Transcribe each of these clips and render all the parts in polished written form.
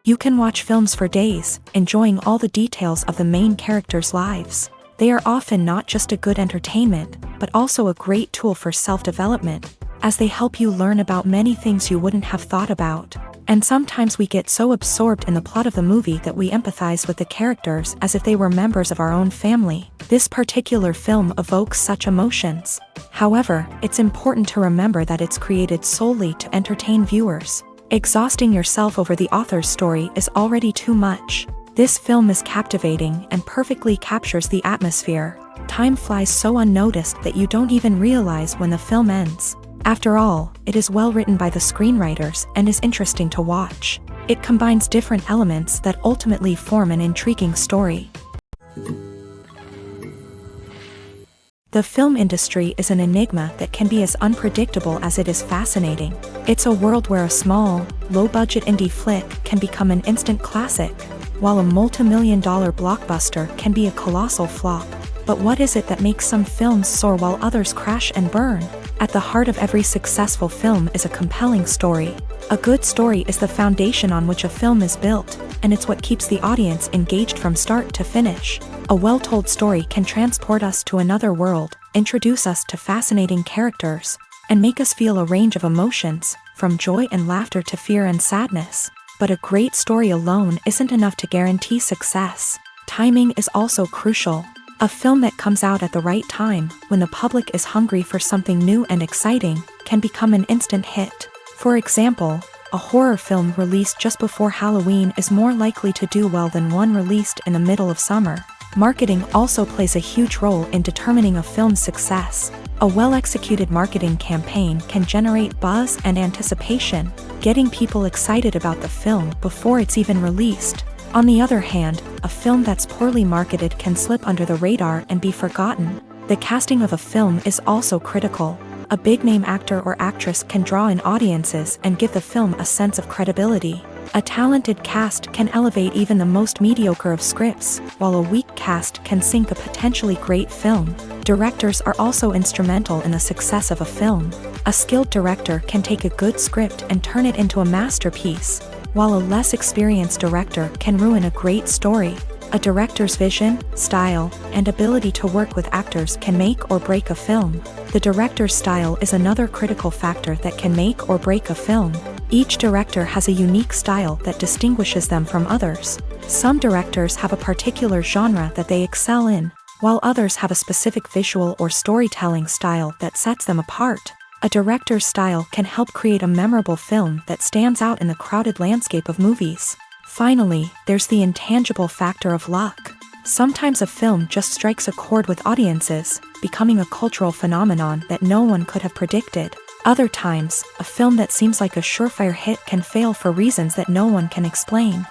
You can watch films for days, enjoying all the details of the main characters' lives. They are often not just a good entertainment, but also a great tool for self-development, as they help you learn about many things you wouldn't have thought about. And sometimes we get so absorbed in the plot of the movie that we empathize with the characters as if they were members of our own family. This particular film evokes such emotions. However, it's important to remember that it's created solely to entertain viewers. Exhausting yourself over the author's story is already too much. This film is captivating and perfectly captures the atmosphere. Time flies so unnoticed that you don't even realize when the film ends. After all, it is well written by the screenwriters and is interesting to watch. It combines different elements that ultimately form an intriguing story. The film industry is an enigma that can be as unpredictable as it is fascinating. It's a world where a small, low-budget indie flick can become an instant classic, while a multi-million-dollar blockbuster can be a colossal flop. But what is it that makes some films soar while others crash and burn? At the heart of every successful film is a compelling story. A good story is the foundation on which a film is built, and it's what keeps the audience engaged from start to finish. A well-told story can transport us to another world, introduce us to fascinating characters, and make us feel a range of emotions, from joy and laughter to fear and sadness. But a great story alone isn't enough to guarantee success. Timing is also crucial. A film that comes out at the right time, when the public is hungry for something new and exciting, can become an instant hit. For example, a horror film released just before Halloween is more likely to do well than one released in the middle of summer. Marketing also plays a huge role in determining a film's success. A well-executed marketing campaign can generate buzz and anticipation, getting people excited about the film before it's even released. On the other hand, a film that's poorly marketed can slip under the radar and be forgotten. The casting of a film is also critical. A big-name actor or actress can draw in audiences and give the film a sense of credibility. A talented cast can elevate even the most mediocre of scripts, while a weak cast can sink a potentially great film. Directors are also instrumental in the success of a film. A skilled director can take a good script and turn it into a masterpiece, while a less experienced director can ruin a great story. A director's vision, style, and ability to work with actors can make or break a film. The director's style is another critical factor that can make or break a film. Each director has a unique style that distinguishes them from others. Some directors have a particular genre that they excel in, while others have a specific visual or storytelling style that sets them apart. A director's style can help create a memorable film that stands out in the crowded landscape of movies. Finally, there's the intangible factor of luck. Sometimes a film just strikes a chord with audiences, becoming a cultural phenomenon that no one could have predicted. Other times, a film that seems like a surefire hit can fail for reasons that no one can explain.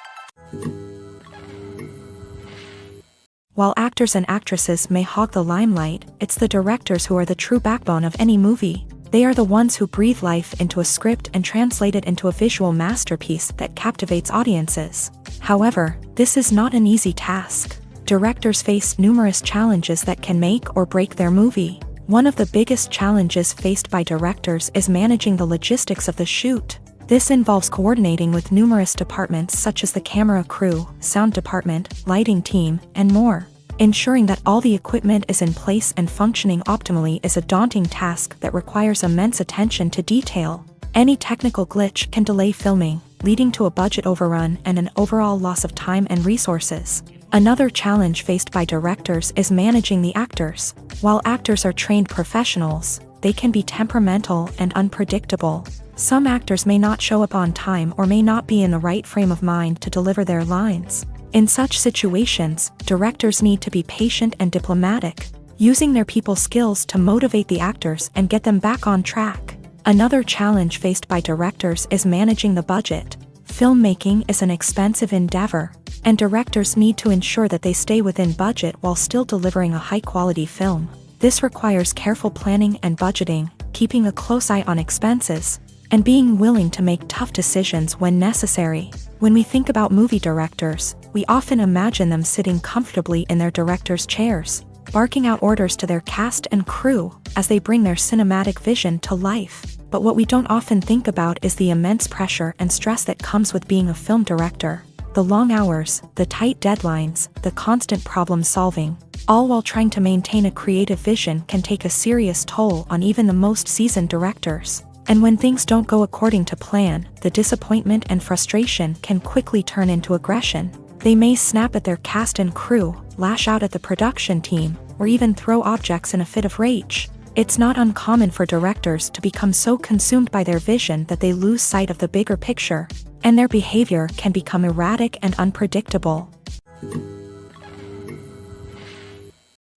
While actors and actresses may hog the limelight, it's the directors who are the true backbone of any movie. They are the ones who breathe life into a script and translate it into a visual masterpiece that captivates audiences. However, this is not an easy task. Directors face numerous challenges that can make or break their movie. One of the biggest challenges faced by directors is managing the logistics of the shoot. This involves coordinating with numerous departments such as the camera crew, sound department, lighting team, and more. Ensuring that all the equipment is in place and functioning optimally is a daunting task that requires immense attention to detail. Any technical glitch can delay filming, leading to a budget overrun and an overall loss of time and resources. Another challenge faced by directors is managing the actors. While actors are trained professionals, they can be temperamental and unpredictable. Some actors may not show up on time or may not be in the right frame of mind to deliver their lines. In such situations, directors need to be patient and diplomatic, using their people skills to motivate the actors and get them back on track. Another challenge faced by directors is managing the budget. Filmmaking is an expensive endeavor, and directors need to ensure that they stay within budget while still delivering a high-quality film. This requires careful planning and budgeting, keeping a close eye on expenses, and being willing to make tough decisions when necessary. When we think about movie directors, we often imagine them sitting comfortably in their director's chairs, barking out orders to their cast and crew as they bring their cinematic vision to life. but what we don't often think about is the immense pressure and stress that comes with being a film director. The long hours, the tight deadlines, the constant problem solving, all while trying to maintain a creative vision can take a serious toll on even the most seasoned directors. And when things don't go according to plan, the disappointment and frustration can quickly turn into aggression. They may snap at their cast and crew, lash out at the production team, or even throw objects in a fit of rage. It's not uncommon for directors to become so consumed by their vision that they lose sight of the bigger picture, and their behavior can become erratic and unpredictable.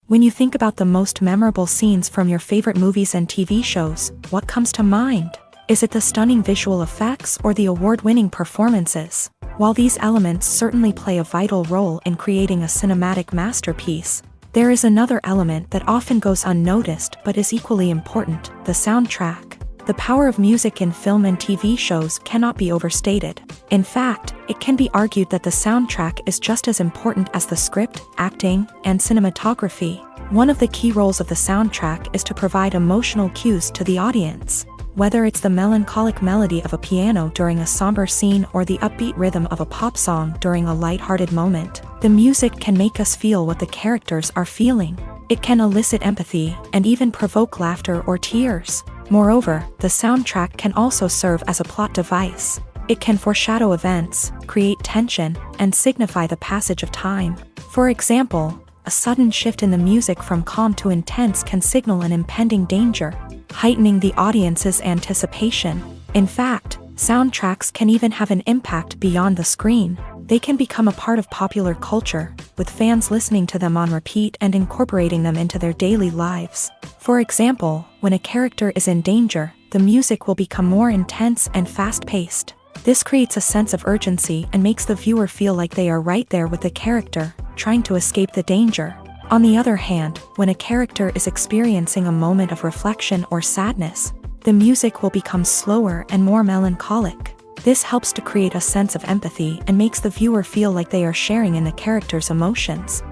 When you think about the most memorable scenes from your favorite movies and TV shows, what comes to mind? Is it the stunning visual effects or the award-winning performances? While these elements certainly play a vital role in creating a cinematic masterpiece, there is another element that often goes unnoticed but is equally important: the soundtrack. The power of music in film and TV shows cannot be overstated. In fact, it can be argued that the soundtrack is just as important as the script, acting, and cinematography. One of the key roles of the soundtrack is to provide emotional cues to the audience. Whether it's the melancholic melody of a piano during a somber scene or the upbeat rhythm of a pop song during a lighthearted moment, the music can make us feel what the characters are feeling. It can elicit empathy and even provoke laughter or tears. Moreover, the soundtrack can also serve as a plot device. It can foreshadow events, create tension, and signify the passage of time. For example, a sudden shift in the music from calm to intense can signal an impending danger, heightening the audience's anticipation. In fact, soundtracks can even have an impact beyond the screen. They can become a part of popular culture, with fans listening to them on repeat and incorporating them into their daily lives. For example, when a character is in danger, the music will become more intense and fast-paced. This creates a sense of urgency and makes the viewer feel like they are right there with the character, trying to escape the danger. On the other hand, when a character is experiencing a moment of reflection or sadness, the music will become slower and more melancholic. This helps to create a sense of empathy and makes the viewer feel like they are sharing in the character's emotions.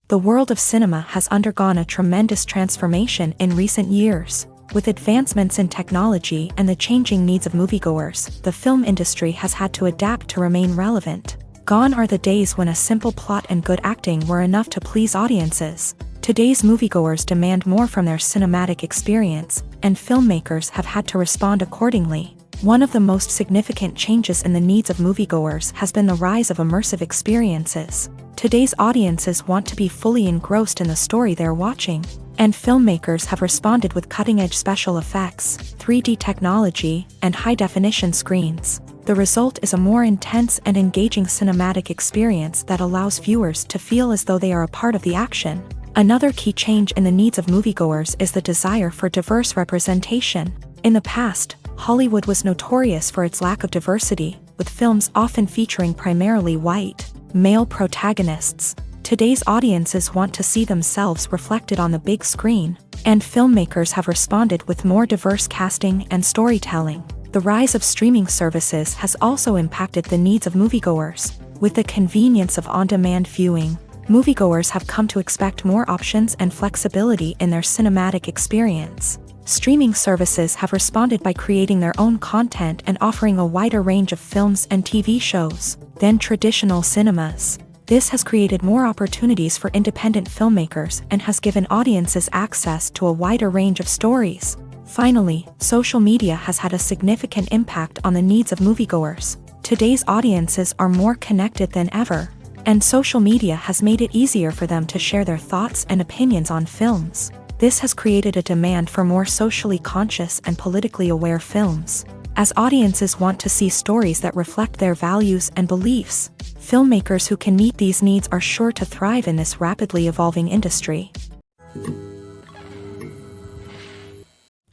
The world of cinema has undergone a tremendous transformation in recent years. With advancements in technology and the changing needs of moviegoers, the film industry has had to adapt to remain relevant. Gone are the days when a simple plot and good acting were enough to please audiences. Today's moviegoers demand more from their cinematic experience, and filmmakers have had to respond accordingly. One of the most significant changes in the needs of moviegoers has been the rise of immersive experiences. Today's audiences want to be fully engrossed in the story they're watching, and filmmakers have responded with cutting-edge special effects, 3D technology, and high-definition screens. The result is a more intense and engaging cinematic experience that allows viewers to feel as though they are a part of the action. Another key change in the needs of moviegoers is the desire for diverse representation. In the past, Hollywood was notorious for its lack of diversity, with films often featuring primarily white, male protagonists. Today's audiences want to see themselves reflected on the big screen, and filmmakers have responded with more diverse casting and storytelling. The rise of streaming services has also impacted the needs of moviegoers. With the convenience of on-demand viewing, moviegoers have come to expect more options and flexibility in their cinematic experience. Streaming services have responded by creating their own content and offering a wider range of films and TV shows than traditional cinemas. This has created more opportunities for independent filmmakers and has given audiences access to a wider range of stories. Finally, social media has had a significant impact on the needs of moviegoers. Today's audiences are more connected than ever, and social media has made it easier for them to share their thoughts and opinions on films. This has created a demand for more socially conscious and politically aware films. As audiences want to see stories that reflect their values and beliefs, filmmakers who can meet these needs are sure to thrive in this rapidly evolving industry.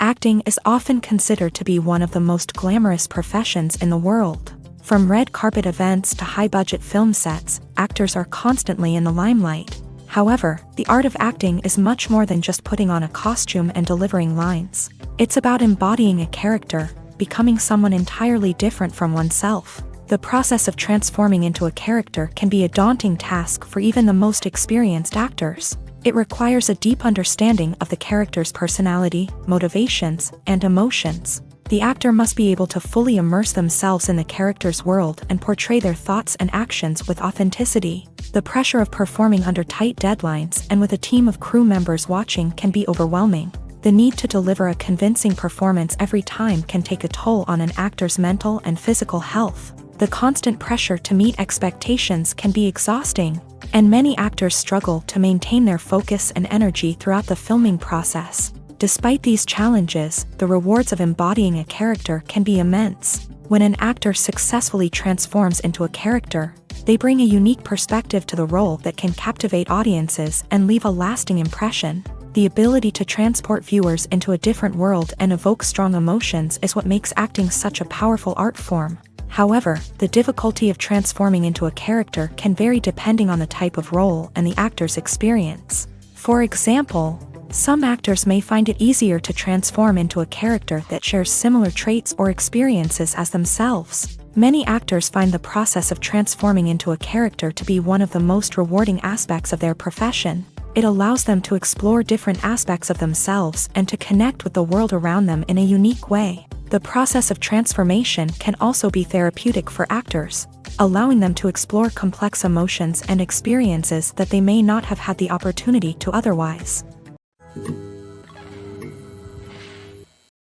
Acting is often considered to be one of the most glamorous professions in the world. From red carpet events to high-budget film sets, actors are constantly in the limelight. However, the art of acting is much more than just putting on a costume and delivering lines. It's about embodying a character, becoming someone entirely different from oneself. The process of transforming into a character can be a daunting task for even the most experienced actors. It requires a deep understanding of the character's personality, motivations, and emotions. The actor must be able to fully immerse themselves in the character's world and portray their thoughts and actions with authenticity. The pressure of performing under tight deadlines and with a team of crew members watching can be overwhelming. The need to deliver a convincing performance every time can take a toll on an actor's mental and physical health. The constant pressure to meet expectations can be exhausting, and many actors struggle to maintain their focus and energy throughout the filming process. Despite these challenges, the rewards of embodying a character can be immense. When an actor successfully transforms into a character, they bring a unique perspective to the role that can captivate audiences and leave a lasting impression. The ability to transport viewers into a different world and evoke strong emotions is what makes acting such a powerful art form. However, the difficulty of transforming into a character can vary depending on the type of role and the actor's experience. For example, some actors may find it easier to transform into a character that shares similar traits or experiences as themselves. Many actors find the process of transforming into a character to be one of the most rewarding aspects of their profession. It allows them to explore different aspects of themselves and to connect with the world around them in a unique way. The process of transformation can also be therapeutic for actors, allowing them to explore complex emotions and experiences that they may not have had the opportunity to otherwise.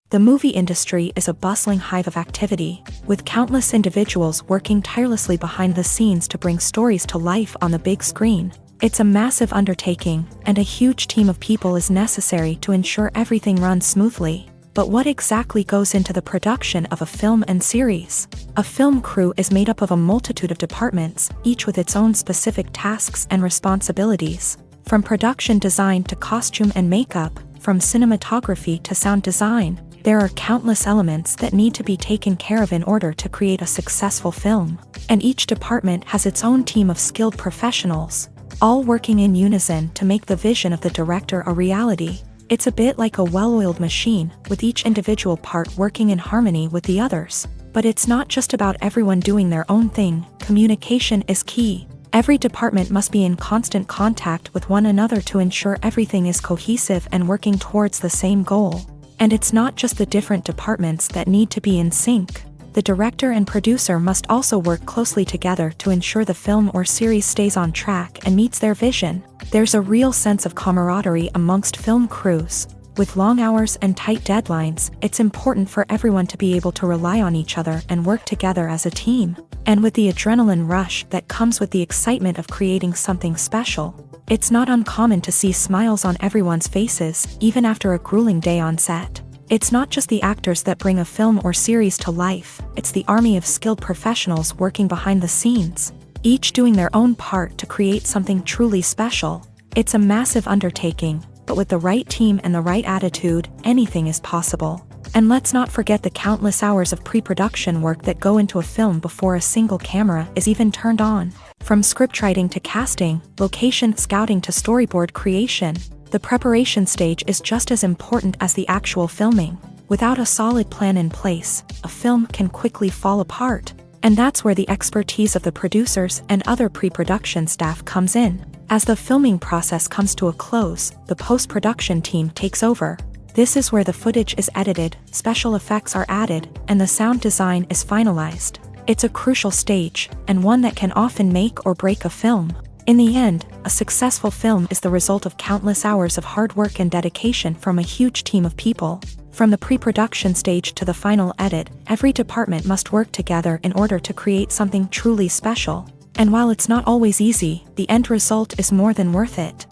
The movie industry is a bustling hive of activity, with countless individuals working tirelessly behind the scenes to bring stories to life on the big screen. It's a massive undertaking, and a huge team of people is necessary to ensure everything runs smoothly. But what exactly goes into the production of a film and series? A film crew is made up of a multitude of departments, each with its own specific tasks and responsibilities. From production design to costume and makeup, from cinematography to sound design, there are countless elements that need to be taken care of in order to create a successful film. And each department has its own team of skilled professionals, all working in unison to make the vision of the director a reality. It's a bit like a well-oiled machine, with each individual part working in harmony with the others. But it's not just about everyone doing their own thing. Communication is key. Every department must be in constant contact with one another to ensure everything is cohesive and working towards the same goal. And it's not just the different departments that need to be in sync. The director and producer must also work closely together to ensure the film or series stays on track and meets their vision. There's a real sense of camaraderie amongst film crews. With long hours and tight deadlines, it's important for everyone to be able to rely on each other and work together as a team. And with the adrenaline rush that comes with the excitement of creating something special, it's not uncommon to see smiles on everyone's faces, even after a grueling day on set. It's not just the actors that bring a film or series to life, it's the army of skilled professionals working behind the scenes, each doing their own part to create something truly special. It's a massive undertaking, but with the right team and the right attitude, anything is possible. And let's not forget the countless hours of pre-production work that go into a film before a single camera is even turned on. From scriptwriting to casting, location scouting to storyboard creation, the preparation stage is just as important as the actual filming. Without a solid plan in place, a film can quickly fall apart. And that's where the expertise of the producers and other pre-production staff comes in. As the filming process comes to a close, the post-production team takes over. This is where the footage is edited, special effects are added, and the sound design is finalized. It's a crucial stage, and one that can often make or break a film. In the end, a successful film is the result of countless hours of hard work and dedication from a huge team of people. From the pre-production stage to the final edit, every department must work together in order to create something truly special. And while it's not always easy, the end result is more than worth it.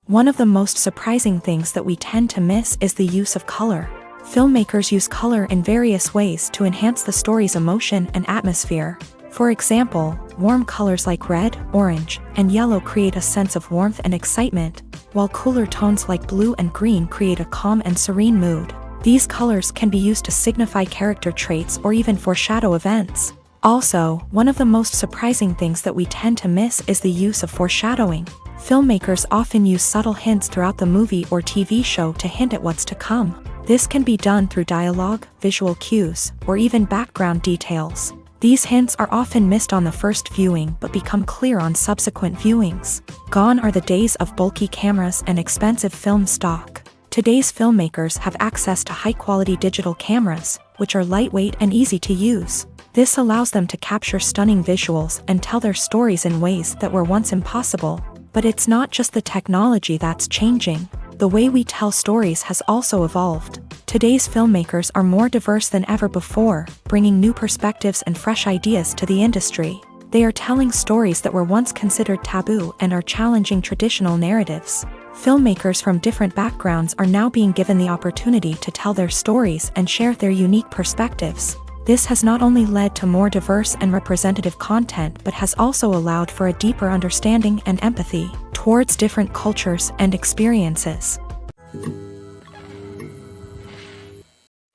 One of the most surprising things that we tend to miss is the use of color. Filmmakers use color in various ways to enhance the story's emotion and atmosphere. For example, warm colors like red, orange, and yellow create a sense of warmth and excitement, while cooler tones like blue and green create a calm and serene mood. These colors can be used to signify character traits or even foreshadow events. Also, one of the most surprising things that we tend to miss is the use of foreshadowing. Filmmakers often use subtle hints throughout the movie or TV show to hint at what's to come. This can be done through dialogue, visual cues, or even background details. These hints are often missed on the first viewing but become clear on subsequent viewings. Gone are the days of bulky cameras and expensive film stock. Today's filmmakers have access to high-quality digital cameras, which are lightweight and easy to use. This allows them to capture stunning visuals and tell their stories in ways that were once impossible. But it's not just the technology that's changing. The way we tell stories has also evolved. Today's filmmakers are more diverse than ever before, bringing new perspectives and fresh ideas to the industry. They are telling stories that were once considered taboo and are challenging traditional narratives. Filmmakers from different backgrounds are now being given the opportunity to tell their stories and share their unique perspectives. This has not only led to more diverse and representative content but has also allowed for a deeper understanding and empathy towards different cultures and experiences.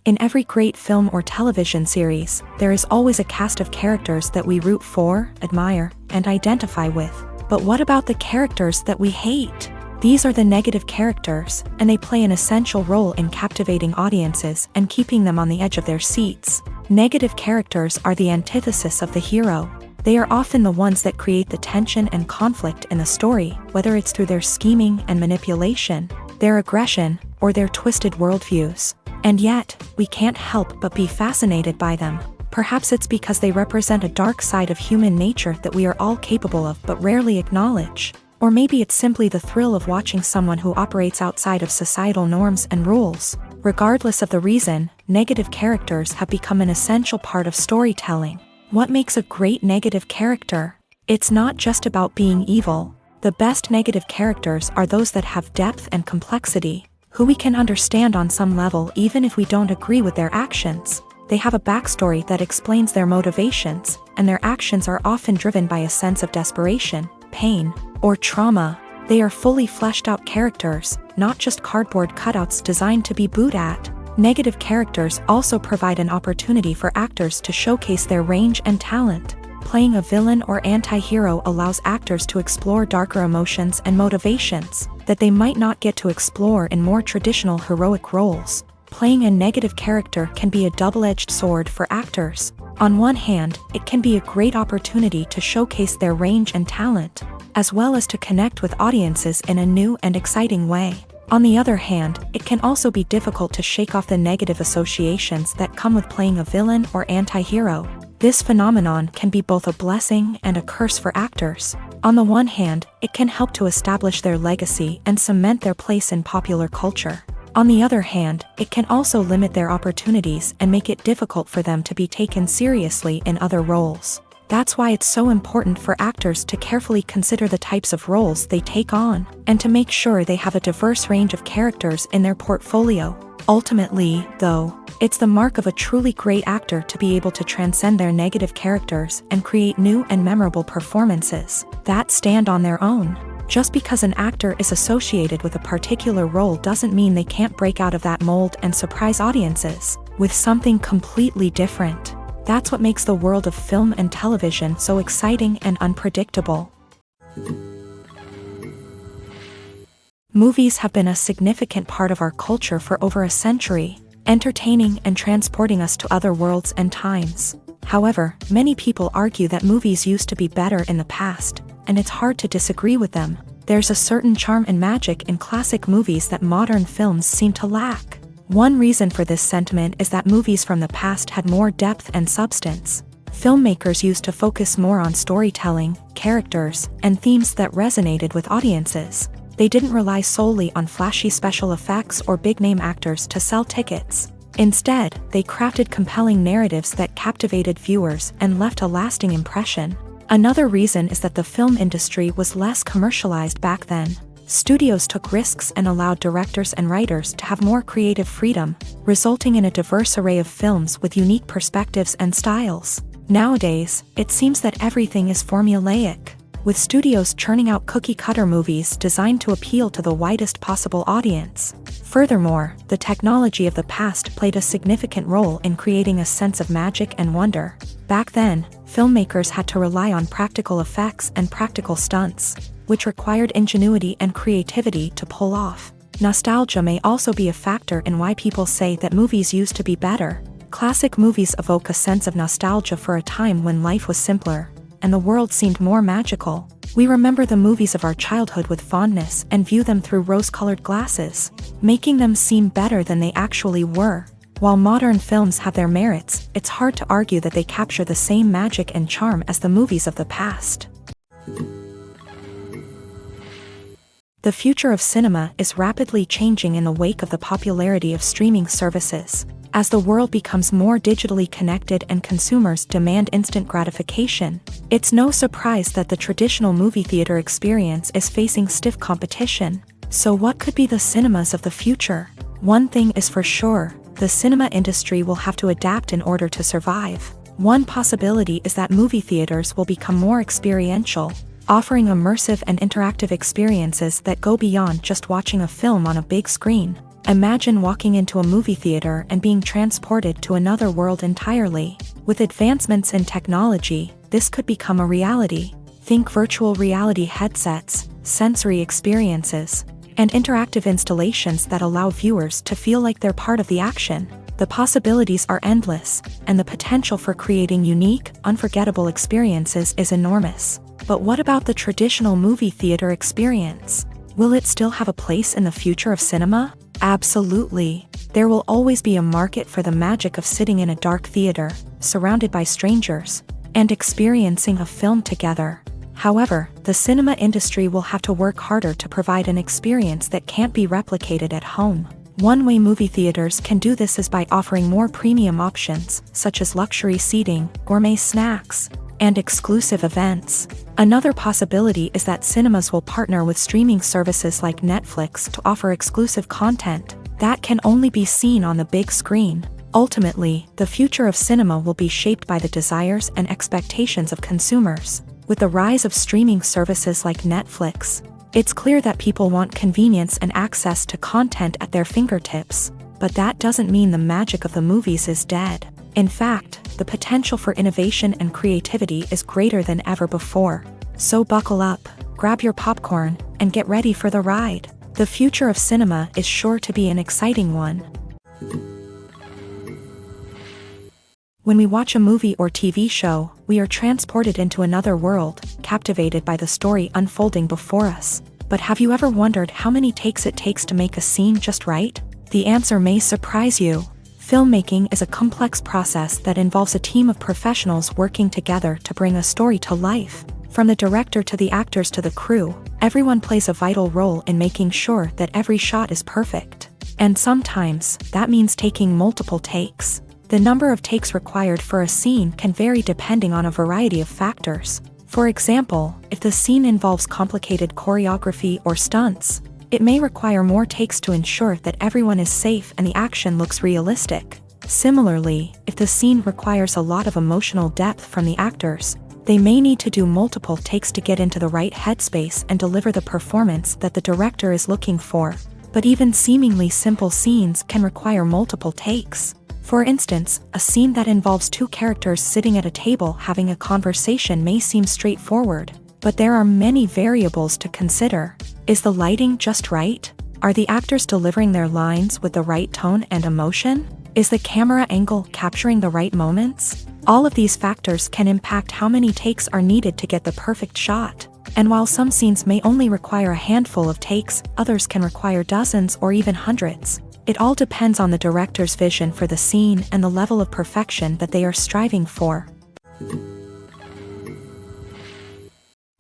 In every great film or television series, there is always a cast of characters that we root for, admire, and identify with. But what about the characters that we hate? These are the negative characters, and they play an essential role in captivating audiences and keeping them on the edge of their seats. Negative characters are the antithesis of the hero. They are often the ones that create the tension and conflict in the story, whether it's through their scheming and manipulation, their aggression, or their twisted worldviews. And yet, we can't help but be fascinated by them. Perhaps it's because they represent a dark side of human nature that we are all capable of but rarely acknowledge. Or maybe it's simply the thrill of watching someone who operates outside of societal norms and rules. Regardless of the reason, negative characters have become an essential part of storytelling. What makes a great negative character? It's not just about being evil. The best negative characters are those that have depth and complexity, who we can understand on some level even if we don't agree with their actions. They have a backstory that explains their motivations, and their actions are often driven by a sense of desperation, pain, or trauma. They are fully fleshed out characters, not just cardboard cutouts designed to be booed at. Negative characters also provide an opportunity for actors to showcase their range and talent. Playing a villain or anti-hero allows actors to explore darker emotions and motivations that they might not get to explore in more traditional heroic roles. Playing a negative character can be a double-edged sword for actors. On one hand, it can be a great opportunity to showcase their range and talent, as well as to connect with audiences in a new and exciting way. On the other hand, it can also be difficult to shake off the negative associations that come with playing a villain or anti-hero. This phenomenon can be both a blessing and a curse for actors. On the one hand, it can help to establish their legacy and cement their place in popular culture. On the other hand, it can also limit their opportunities and make it difficult for them to be taken seriously in other roles. That's why it's so important for actors to carefully consider the types of roles they take on, and to make sure they have a diverse range of characters in their portfolio. Ultimately, though, it's the mark of a truly great actor to be able to transcend their negative characters and create new and memorable performances that stand on their own. Just because an actor is associated with a particular role doesn't mean they can't break out of that mold and surprise audiences with something completely different. That's what makes the world of film and television so exciting and unpredictable. Movies have been a significant part of our culture for over a century, entertaining and transporting us to other worlds and times. However, many people argue that movies used to be better in the past, and it's hard to disagree with them. There's a certain charm and magic in classic movies that modern films seem to lack. One reason for this sentiment is that movies from the past had more depth and substance. Filmmakers used to focus more on storytelling, characters, and themes that resonated with audiences. They didn't rely solely on flashy special effects or big-name actors to sell tickets. Instead, they crafted compelling narratives that captivated viewers and left a lasting impression. Another reason is that the film industry was less commercialized back then. Studios took risks and allowed directors and writers to have more creative freedom, resulting in a diverse array of films with unique perspectives and styles. Nowadays, it seems that everything is formulaic, with studios churning out cookie-cutter movies designed to appeal to the widest possible audience. Furthermore, the technology of the past played a significant role in creating a sense of magic and wonder. Back then, filmmakers had to rely on practical effects and practical stunts, which required ingenuity and creativity to pull off. Nostalgia may also be a factor in why people say that movies used to be better. Classic movies evoke a sense of nostalgia for a time when life was simpler, and the world seemed more magical. We remember the movies of our childhood with fondness and view them through rose-colored glasses, making them seem better than they actually were. While modern films have their merits, it's hard to argue that they capture the same magic and charm as the movies of the past. The future of cinema is rapidly changing in the wake of the popularity of streaming services. As the world becomes more digitally connected and consumers demand instant gratification, it's no surprise that the traditional movie theater experience is facing stiff competition. So what could be the cinemas of the future? One thing is for sure, the cinema industry will have to adapt in order to survive. One possibility is that movie theaters will become more experiential, offering immersive and interactive experiences that go beyond just watching a film on a big screen. Imagine walking into a movie theater and being transported to another world entirely. With advancements in technology, this could become a reality. Think virtual reality headsets, sensory experiences, and interactive installations that allow viewers to feel like they're part of the action. The possibilities are endless, and the potential for creating unique, unforgettable experiences is enormous. But what about the traditional movie theater experience? Will it still have a place in the future of cinema? Absolutely. There will always be a market for the magic of sitting in a dark theater, surrounded by strangers, and experiencing a film together. However, the cinema industry will have to work harder to provide an experience that can't be replicated at home. One way movie theaters can do this is by offering more premium options, such as luxury seating, gourmet snacks, and exclusive events. Another possibility is that cinemas will partner with streaming services like Netflix to offer exclusive content that can only be seen on the big screen. Ultimately, the future of cinema will be shaped by the desires and expectations of consumers. With the rise of streaming services like Netflix, it's clear that people want convenience and access to content at their fingertips. But that doesn't mean the magic of the movies is dead. In fact, the potential for innovation and creativity is greater than ever before. So buckle up, grab your popcorn, and get ready for the ride. The future of cinema is sure to be an exciting one. When we watch a movie or TV show, we are transported into another world, captivated by the story unfolding before us. But have you ever wondered how many takes it takes to make a scene just right? The answer may surprise you. Filmmaking is a complex process that involves a team of professionals working together to bring a story to life. From the director to the actors to the crew, everyone plays a vital role in making sure that every shot is perfect. And sometimes, that means taking multiple takes. The number of takes required for a scene can vary depending on a variety of factors. For example, if the scene involves complicated choreography or stunts, it may require more takes to ensure that everyone is safe and the action looks realistic. Similarly, if the scene requires a lot of emotional depth from the actors, they may need to do multiple takes to get into the right headspace and deliver the performance that the director is looking for. But even seemingly simple scenes can require multiple takes. For instance, a scene that involves two characters sitting at a table having a conversation may seem straightforward, but there are many variables to consider. Is the lighting just right? Are the actors delivering their lines with the right tone and emotion? Is the camera angle capturing the right moments? All of these factors can impact how many takes are needed to get the perfect shot. And while some scenes may only require a handful of takes, others can require dozens or even hundreds. It all depends on the director's vision for the scene and the level of perfection that they are striving for.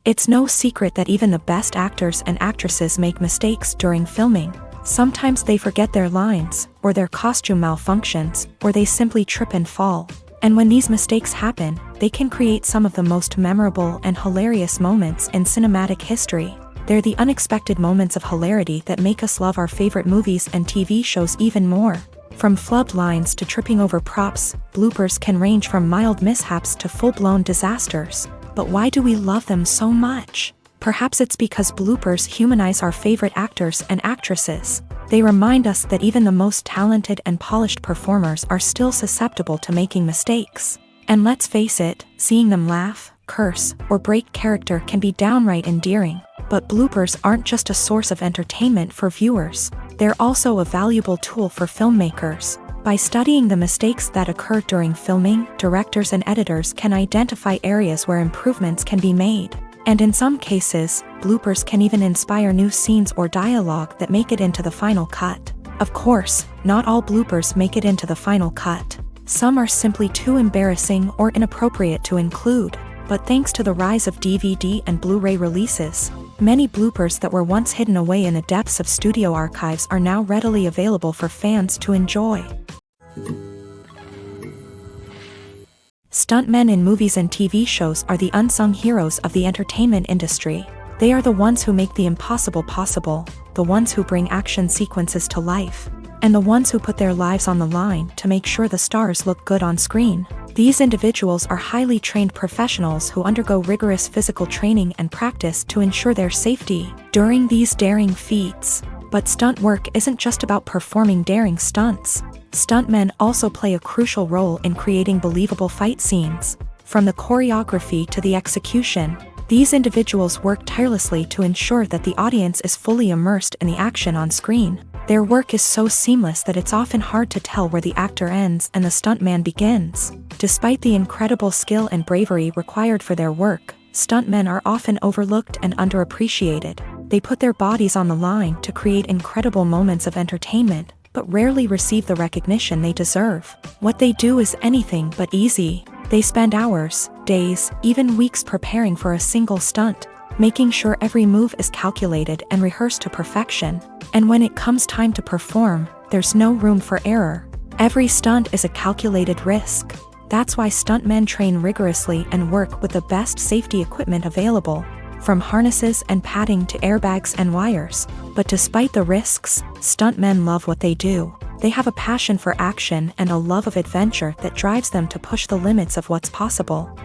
It's no secret that even the best actors and actresses make mistakes during filming. Sometimes they forget their lines, or their costume malfunctions, or they simply trip and fall. And when these mistakes happen, they can create some of the most memorable and hilarious moments in cinematic history. They're the unexpected moments of hilarity that make us love our favorite movies and TV shows even more. From flubbed lines to tripping over props, bloopers can range from mild mishaps to full-blown disasters. But why do we love them so much? Perhaps it's because bloopers humanize our favorite actors and actresses. They remind us that even the most talented and polished performers are still susceptible to making mistakes. And let's face it, seeing them laugh, curse, or break character can be downright endearing. But bloopers aren't just a source of entertainment for viewers. They're also a valuable tool for filmmakers. By studying the mistakes that occur during filming, directors and editors can identify areas where improvements can be made. And in some cases, bloopers can even inspire new scenes or dialogue that make it into the final cut. Of course, not all bloopers make it into the final cut. Some are simply too embarrassing or inappropriate to include. But thanks to the rise of DVD and Blu-ray releases, many bloopers that were once hidden away in the depths of studio archives are now readily available for fans to enjoy. Stuntmen in movies and TV shows are the unsung heroes of the entertainment industry. They are the ones who make the impossible possible, the ones who bring action sequences to life, and the ones who put their lives on the line to make sure the stars look good on screen. These individuals are highly trained professionals who undergo rigorous physical training and practice to ensure their safety during these daring feats. But stunt work isn't just about performing daring stunts. Stuntmen also play a crucial role in creating believable fight scenes. From the choreography to the execution, these individuals work tirelessly to ensure that the audience is fully immersed in the action on screen. Their work is so seamless that it's often hard to tell where the actor ends and the stuntman begins. Despite the incredible skill and bravery required for their work, stuntmen are often overlooked and underappreciated. They put their bodies on the line to create incredible moments of entertainment, but rarely receive the recognition they deserve. What they do is anything but easy. They spend hours, days, even weeks preparing for a single stunt, making sure every move is calculated and rehearsed to perfection. And when it comes time to perform, there's no room for error. Every stunt is a calculated risk. That's why stuntmen train rigorously and work with the best safety equipment available, from harnesses and padding to airbags and wires. But despite the risks, stuntmen love what they do. They have a passion for action and a love of adventure that drives them to push the limits of what's possible.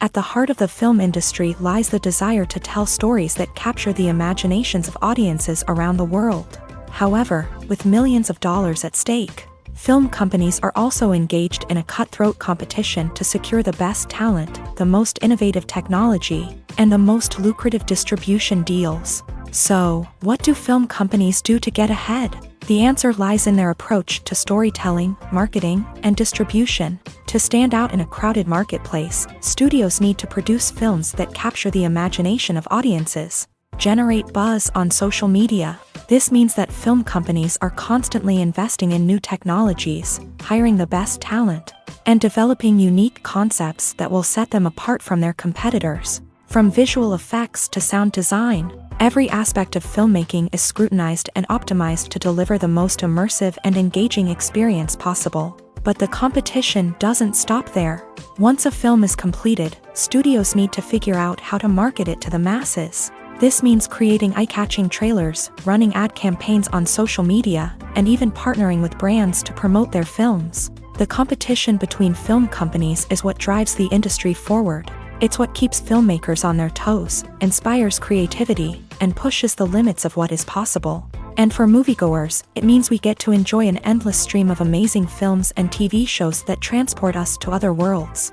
At the heart of the film industry lies the desire to tell stories that capture the imaginations of audiences around the world. However, with millions of dollars at stake, film companies are also engaged in a cutthroat competition to secure the best talent, the most innovative technology, and the most lucrative distribution deals. So, what do film companies do to get ahead? The answer lies in their approach to storytelling, marketing, and distribution. To stand out in a crowded marketplace, studios need to produce films that capture the imagination of audiences, generate buzz on social media. This means that film companies are constantly investing in new technologies, hiring the best talent, and developing unique concepts that will set them apart from their competitors. From visual effects to sound design, every aspect of filmmaking is scrutinized and optimized to deliver the most immersive and engaging experience possible. But the competition doesn't stop there. Once a film is completed, studios need to figure out how to market it to the masses. This means creating eye-catching trailers, running ad campaigns on social media, and even partnering with brands to promote their films. The competition between film companies is what drives the industry forward. It's what keeps filmmakers on their toes, inspires creativity, and pushes the limits of what is possible. And for moviegoers, it means we get to enjoy an endless stream of amazing films and TV shows that transport us to other worlds.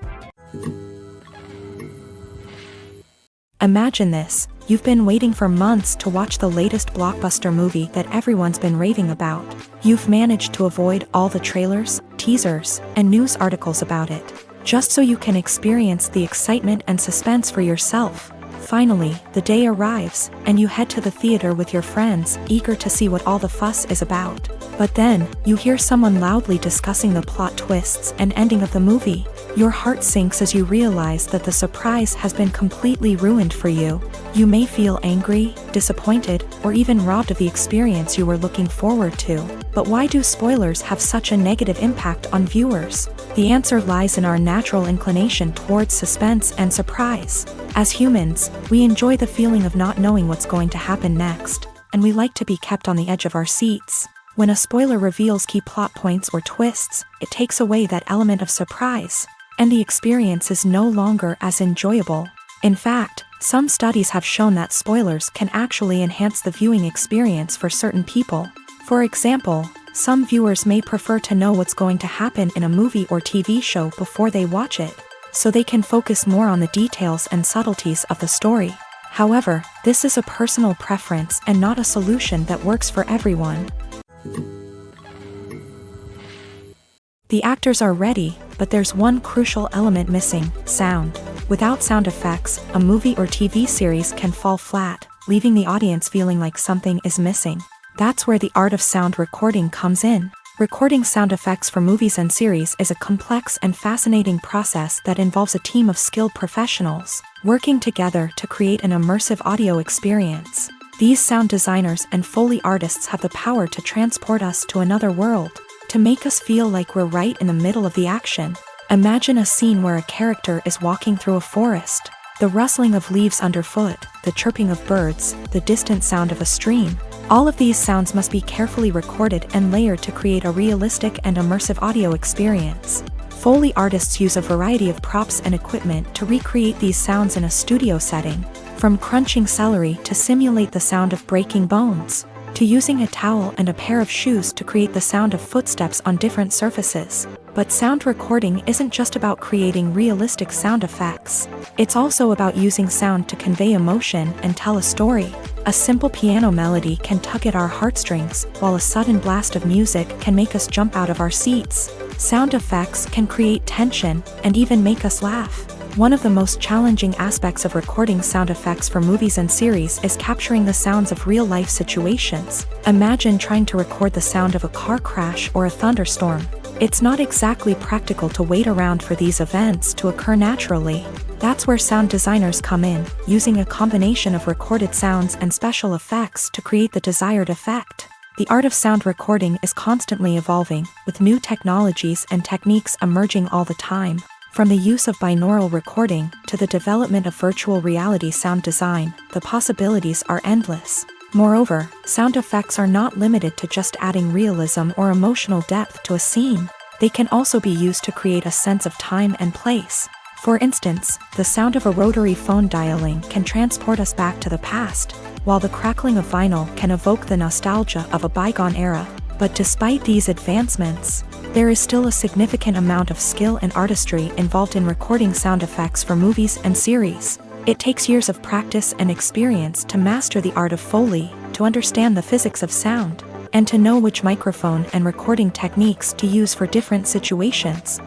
Imagine this. You've been waiting for months to watch the latest blockbuster movie that everyone's been raving about. You've managed to avoid all the trailers, teasers, and news articles about it, just so you can experience the excitement and suspense for yourself. Finally, the day arrives, and you head to the theater with your friends, eager to see what all the fuss is about. But then, you hear someone loudly discussing the plot twists and ending of the movie. Your heart sinks as you realize that the surprise has been completely ruined for you. You may feel angry, disappointed, or even robbed of the experience you were looking forward to. But why do spoilers have such a negative impact on viewers? The answer lies in our natural inclination towards suspense and surprise. As humans, we enjoy the feeling of not knowing what's going to happen next, and we like to be kept on the edge of our seats. When a spoiler reveals key plot points or twists, it takes away that element of surprise, and the experience is no longer as enjoyable. In fact, some studies have shown that spoilers can actually enhance the viewing experience for certain people. For example, some viewers may prefer to know what's going to happen in a movie or TV show before they watch it, so they can focus more on the details and subtleties of the story. However, this is a personal preference and not a solution that works for everyone. The actors are ready, but there's one crucial element missing: sound. Without sound effects, a movie or TV series can fall flat, leaving the audience feeling like something is missing. That's where the art of sound recording comes in. Recording sound effects for movies and series is a complex and fascinating process that involves a team of skilled professionals working together to create an immersive audio experience. These sound designers and Foley artists have the power to transport us to another world, to make us feel like we're right in the middle of the action. Imagine a scene where a character is walking through a forest. The rustling of leaves underfoot, the chirping of birds, the distant sound of a stream. All of these sounds must be carefully recorded and layered to create a realistic and immersive audio experience. Foley artists use a variety of props and equipment to recreate these sounds in a studio setting, from crunching celery to simulate the sound of breaking bones, to using a towel and a pair of shoes to create the sound of footsteps on different surfaces. But sound recording isn't just about creating realistic sound effects. It's also about using sound to convey emotion and tell a story. A simple piano melody can tug at our heartstrings, while a sudden blast of music can make us jump out of our seats. Sound effects can create tension and even make us laugh. One of the most challenging aspects of recording sound effects for movies and series is capturing the sounds of real-life situations. Imagine trying to record the sound of a car crash or a thunderstorm. It's not exactly practical to wait around for these events to occur naturally. That's where sound designers come in, using a combination of recorded sounds and special effects to create the desired effect. The art of sound recording is constantly evolving, with new technologies and techniques emerging all the time. From the use of binaural recording to the development of virtual reality sound design, the possibilities are endless. Moreover, sound effects are not limited to just adding realism or emotional depth to a scene. They can also be used to create a sense of time and place. For instance, the sound of a rotary phone dialing can transport us back to the past, while the crackling of vinyl can evoke the nostalgia of a bygone era. But despite these advancements, there is still a significant amount of skill and artistry involved in recording sound effects for movies and series. It takes years of practice and experience to master the art of Foley, to understand the physics of sound, and to know which microphone and recording techniques to use for different situations.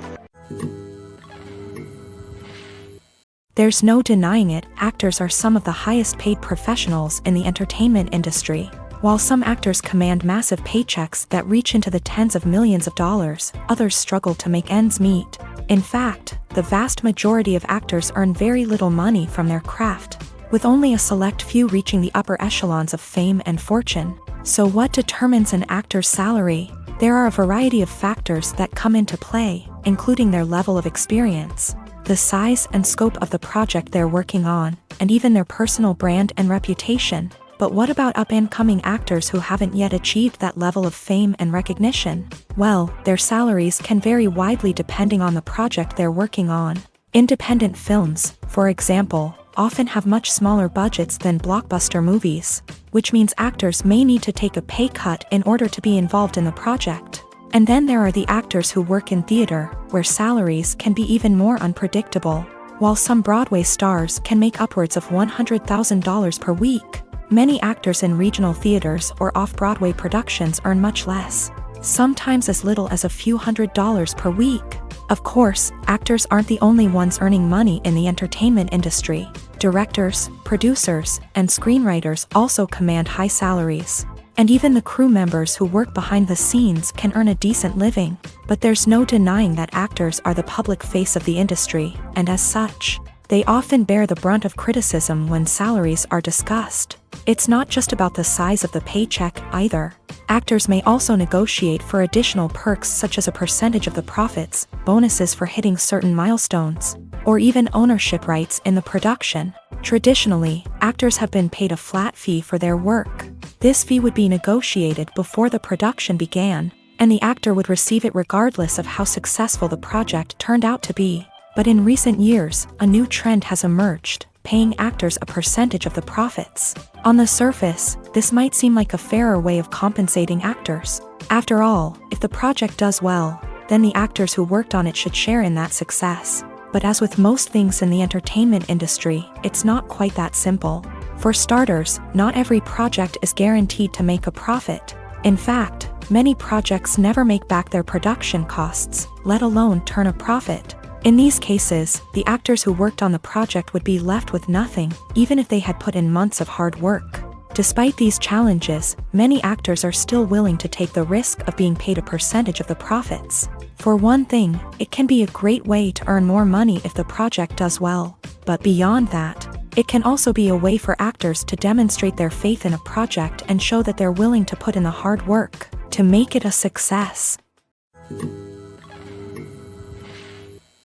There's no denying it, actors are some of the highest paid professionals in the entertainment industry. While some actors command massive paychecks that reach into the tens of millions of dollars, others struggle to make ends meet. In fact, the vast majority of actors earn very little money from their craft, with only a select few reaching the upper echelons of fame and fortune. So what determines an actor's salary? There are a variety of factors that come into play, including their level of experience, the size and scope of the project they're working on, and even their personal brand and reputation. But what about up-and-coming actors who haven't yet achieved that level of fame and recognition? Well, their salaries can vary widely depending on the project they're working on. Independent films, for example, often have much smaller budgets than blockbuster movies, which means actors may need to take a pay cut in order to be involved in the project. And then there are the actors who work in theater, where salaries can be even more unpredictable. While some Broadway stars can make upwards of $100,000 per week, many actors in regional theaters or off-Broadway productions earn much less, sometimes as little as a few $100s per week. Of course, actors aren't the only ones earning money in the entertainment industry. Directors, producers, and screenwriters also command high salaries. And even the crew members who work behind the scenes can earn a decent living. But there's no denying that actors are the public face of the industry, and as such, they often bear the brunt of criticism when salaries are discussed. It's not just about the size of the paycheck either. Actors may also negotiate for additional perks such as a percentage of the profits, bonuses for hitting certain milestones, or even ownership rights in the production. Traditionally, actors have been paid a flat fee for their work. This fee would be negotiated before the production began, and the actor would receive it regardless of how successful the project turned out to be. But in recent years, a new trend has emerged, paying actors a percentage of the profits. On the surface, this might seem like a fairer way of compensating actors. After all, if the project does well, then the actors who worked on it should share in that success. But as with most things in the entertainment industry, it's not quite that simple. For starters, not every project is guaranteed to make a profit. In fact, Many projects never make back their production costs, let alone turn a profit. In these cases, the actors who worked on the project would be left with nothing, even if they had put in months of hard work. Despite these challenges, many actors are still willing to take the risk of being paid a percentage of the profits. For one thing, it can be a great way to earn more money if the project does well. But beyond that, it can also be a way for actors to demonstrate their faith in a project and show that they're willing to put in the hard work to make it a success.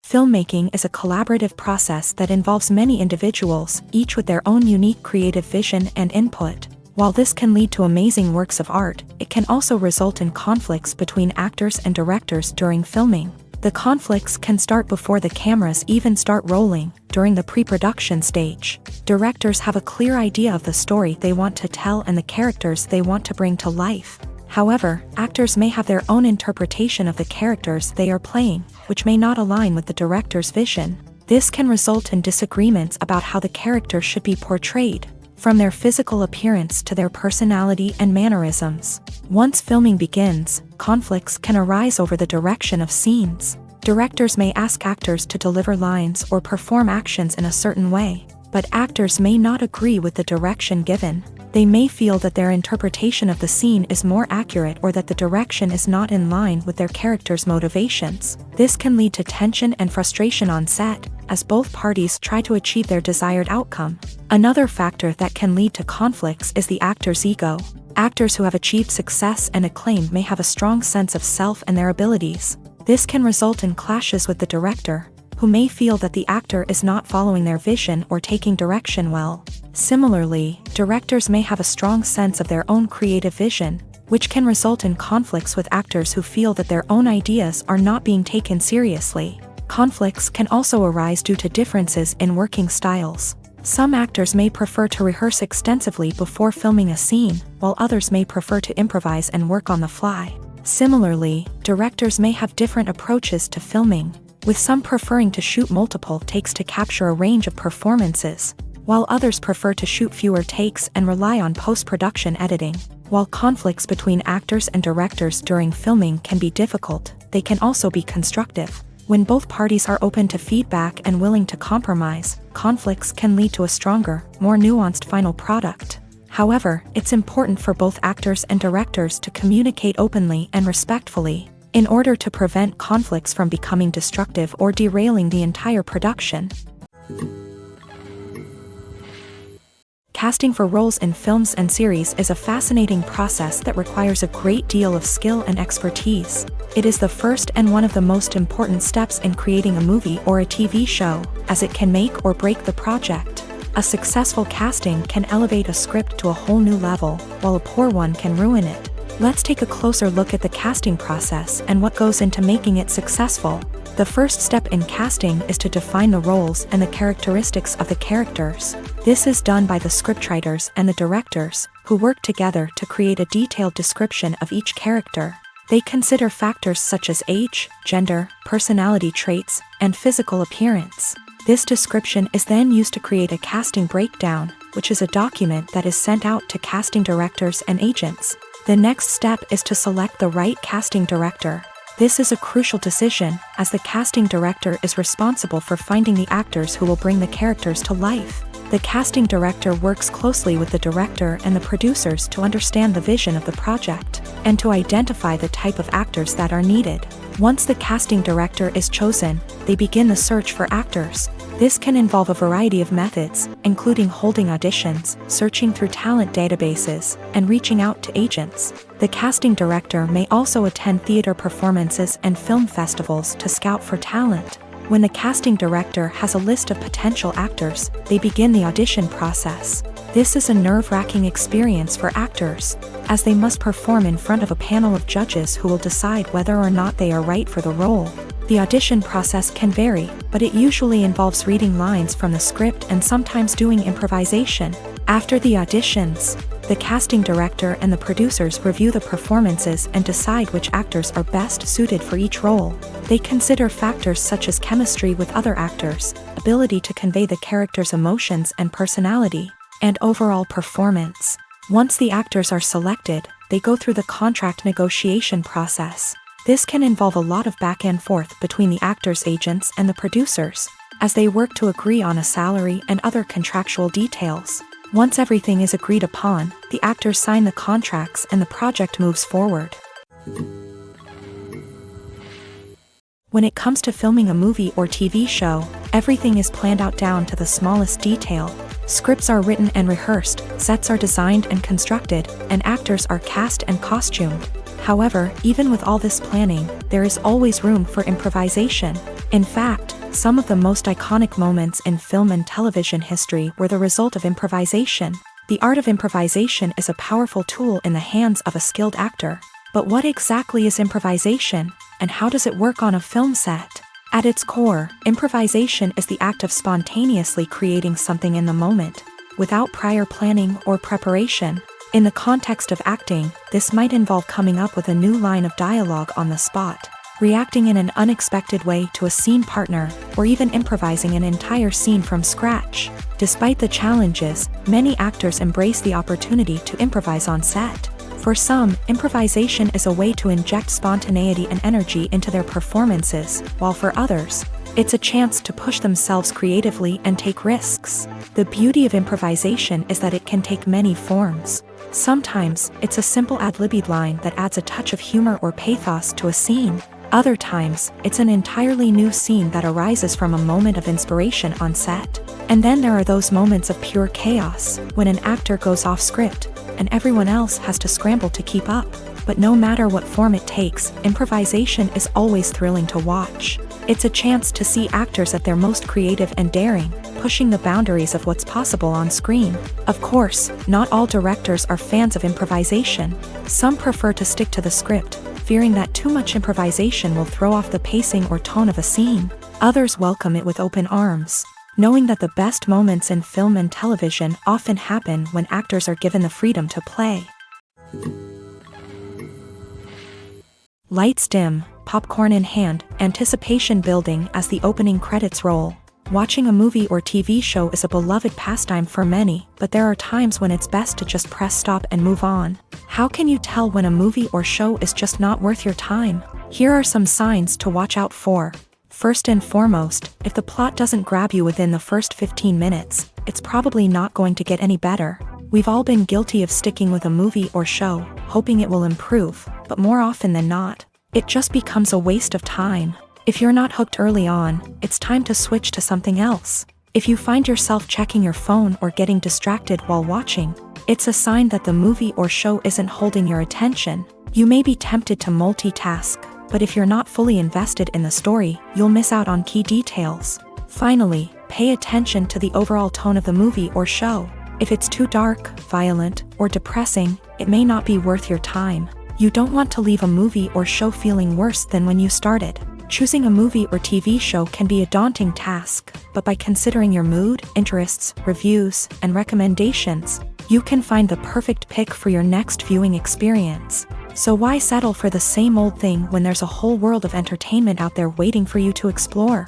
Filmmaking is a collaborative process that involves many individuals, each with their own unique creative vision and input. While this can lead to amazing works of art, it can also result in conflicts between actors and directors during filming. The conflicts can start before the cameras even start rolling, during the pre-production stage. Directors have a clear idea of the story they want to tell and the characters they want to bring to life. However, actors may have their own interpretation of the characters they are playing, which may not align with the director's vision. This can result in disagreements about how the character should be portrayed, from their physical appearance to their personality and mannerisms. Once filming begins, conflicts can arise over the direction of scenes. Directors may ask actors to deliver lines or perform actions in a certain way, but actors may not agree with the direction given. They may feel that their interpretation of the scene is more accurate or that the direction is not in line with their character's motivations. This can lead to tension and frustration on set, as both parties try to achieve their desired outcome. Another factor that can lead to conflicts is the actor's ego. Actors who have achieved success and acclaim may have a strong sense of self and their abilities. This can result in clashes with the director, who may feel that the actor is not following their vision or taking direction well. Similarly, directors may have a strong sense of their own creative vision, which can result in conflicts with actors who feel that their own ideas are not being taken seriously. Conflicts can also arise due to differences in working styles. Some actors may prefer to rehearse extensively before filming a scene, while others may prefer to improvise and work on the fly. Similarly, directors may have different approaches to filming, with some preferring to shoot multiple takes to capture a range of performances, while others prefer to shoot fewer takes and rely on post-production editing. While conflicts between actors and directors during filming can be difficult, they can also be constructive. When both parties are open to feedback and willing to compromise, conflicts can lead to a stronger, more nuanced final product. However, it's important for both actors and directors to communicate openly and respectfully, in order to prevent conflicts from becoming destructive or derailing the entire production. Casting for roles in films and series is a fascinating process that requires a great deal of skill and expertise. It is the first and one of the most important steps in creating a movie or a TV show, as it can make or break the project. A successful casting can elevate a script to a whole new level, while a poor one can ruin it. Let's take a closer look at the casting process and what goes into making it successful. The first step in casting is to define the roles and the characteristics of the characters. This is done by the scriptwriters and the directors, who work together to create a detailed description of each character. They consider factors such as age, gender, personality traits, and physical appearance. This description is then used to create a casting breakdown, which is a document that is sent out to casting directors and agents. The next step is to select the right casting director. This is a crucial decision, as the casting director is responsible for finding the actors who will bring the characters to life. The casting director works closely with the director and the producers to understand the vision of the project, and to identify the type of actors that are needed. Once the casting director is chosen, they begin the search for actors. This can involve a variety of methods, including holding auditions, searching through talent databases, and reaching out to agents. The casting director may also attend theater performances and film festivals to scout for talent. When the casting director has a list of potential actors, they begin the audition process. This is a nerve-wracking experience for actors, as they must perform in front of a panel of judges who will decide whether or not they are right for the role. The audition process can vary, but it usually involves reading lines from the script and sometimes doing improvisation. After the auditions, the casting director and the producers review the performances and decide which actors are best suited for each role. They consider factors such as chemistry with other actors, ability to convey the character's emotions and personality, and overall performance. Once the actors are selected, they go through the contract negotiation process. This can involve a lot of back and forth between the actors' agents and the producers, as they work to agree on a salary and other contractual details. Once everything is agreed upon, the actors sign the contracts and the project moves forward. When it comes to filming a movie or TV show, everything is planned out down to the smallest detail. Scripts are written and rehearsed, sets are designed and constructed, and actors are cast and costumed. However, even with all this planning, there is always room for improvisation. In fact, some of the most iconic moments in film and television history were the result of improvisation. The art of improvisation is a powerful tool in the hands of a skilled actor. But what exactly is improvisation, and how does it work on a film set? At its core, improvisation is the act of spontaneously creating something in the moment, without prior planning or preparation. In the context of acting, this might involve coming up with a new line of dialogue on the spot, reacting in an unexpected way to a scene partner, or even improvising an entire scene from scratch. Despite the challenges, many actors embrace the opportunity to improvise on set. For some, improvisation is a way to inject spontaneity and energy into their performances, while for others, it's a chance to push themselves creatively and take risks. The beauty of improvisation is that it can take many forms. Sometimes, it's a simple ad-libbed line that adds a touch of humor or pathos to a scene. Other times, it's an entirely new scene that arises from a moment of inspiration on set. And then there are those moments of pure chaos, when an actor goes off script, and everyone else has to scramble to keep up. But no matter what form it takes, improvisation is always thrilling to watch. It's a chance to see actors at their most creative and daring, pushing the boundaries of what's possible on screen. Of course, not all directors are fans of improvisation. Some prefer to stick to the script, fearing that too much improvisation will throw off the pacing or tone of a scene. Others welcome it with open arms, knowing that the best moments in film and television often happen when actors are given the freedom to play. Lights dim, popcorn in hand, anticipation building as the opening credits roll. Watching a movie or TV show is a beloved pastime for many, but there are times when it's best to just press stop and move on. How can you tell when a movie or show is just not worth your time? Here are some signs to watch out for. First and foremost, if the plot doesn't grab you within the first 15 minutes, it's probably not going to get any better. We've all been guilty of sticking with a movie or show, hoping it will improve, but more often than not, it just becomes a waste of time. If you're not hooked early on, it's time to switch to something else. If you find yourself checking your phone or getting distracted while watching, it's a sign that the movie or show isn't holding your attention. You may be tempted to multitask, but if you're not fully invested in the story, you'll miss out on key details. Finally, pay attention to the overall tone of the movie or show. If it's too dark, violent, or depressing, it may not be worth your time. You don't want to leave a movie or show feeling worse than when you started. Choosing a movie or TV show can be a daunting task, but by considering your mood, interests, reviews, and recommendations, you can find the perfect pick for your next viewing experience. So why settle for the same old thing when there's a whole world of entertainment out there waiting for you to explore?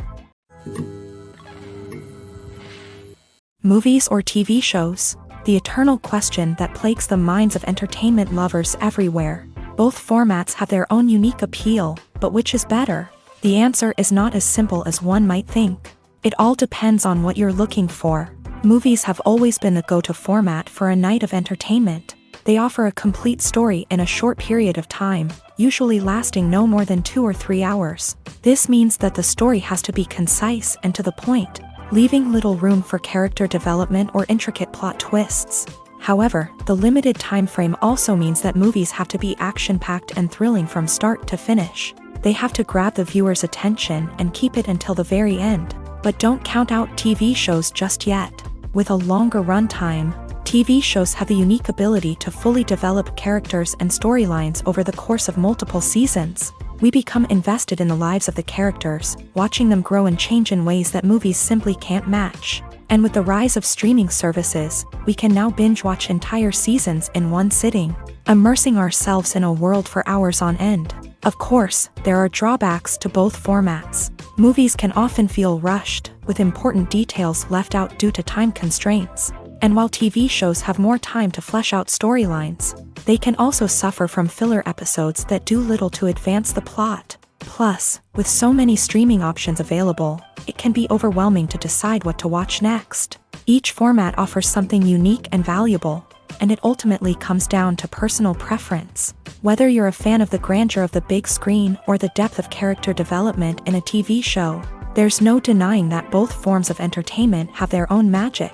Movies or TV shows? The eternal question that plagues the minds of entertainment lovers everywhere. Both formats have their own unique appeal, but which is better? The answer is not as simple as one might think. It all depends on what you're looking for. Movies have always been the go-to format for a night of entertainment. They offer a complete story in a short period of time, usually lasting no more than 2 or 3 hours. This means that the story has to be concise and to the point, leaving little room for character development or intricate plot twists. However, the limited time frame also means that movies have to be action-packed and thrilling from start to finish. They have to grab the viewer's attention and keep it until the very end. But don't count out TV shows just yet. With a longer runtime, TV shows have the unique ability to fully develop characters and storylines over the course of multiple seasons. We become invested in the lives of the characters, watching them grow and change in ways that movies simply can't match. And with the rise of streaming services, we can now binge-watch entire seasons in one sitting, immersing ourselves in a world for hours on end. Of course, there are drawbacks to both formats. Movies can often feel rushed, with important details left out due to time constraints. And while TV shows have more time to flesh out storylines, they can also suffer from filler episodes that do little to advance the plot. Plus, with so many streaming options available, it can be overwhelming to decide what to watch next. Each format offers something unique and valuable, and it ultimately comes down to personal preference. Whether you're a fan of the grandeur of the big screen or the depth of character development in a TV show, there's no denying that both forms of entertainment have their own magic.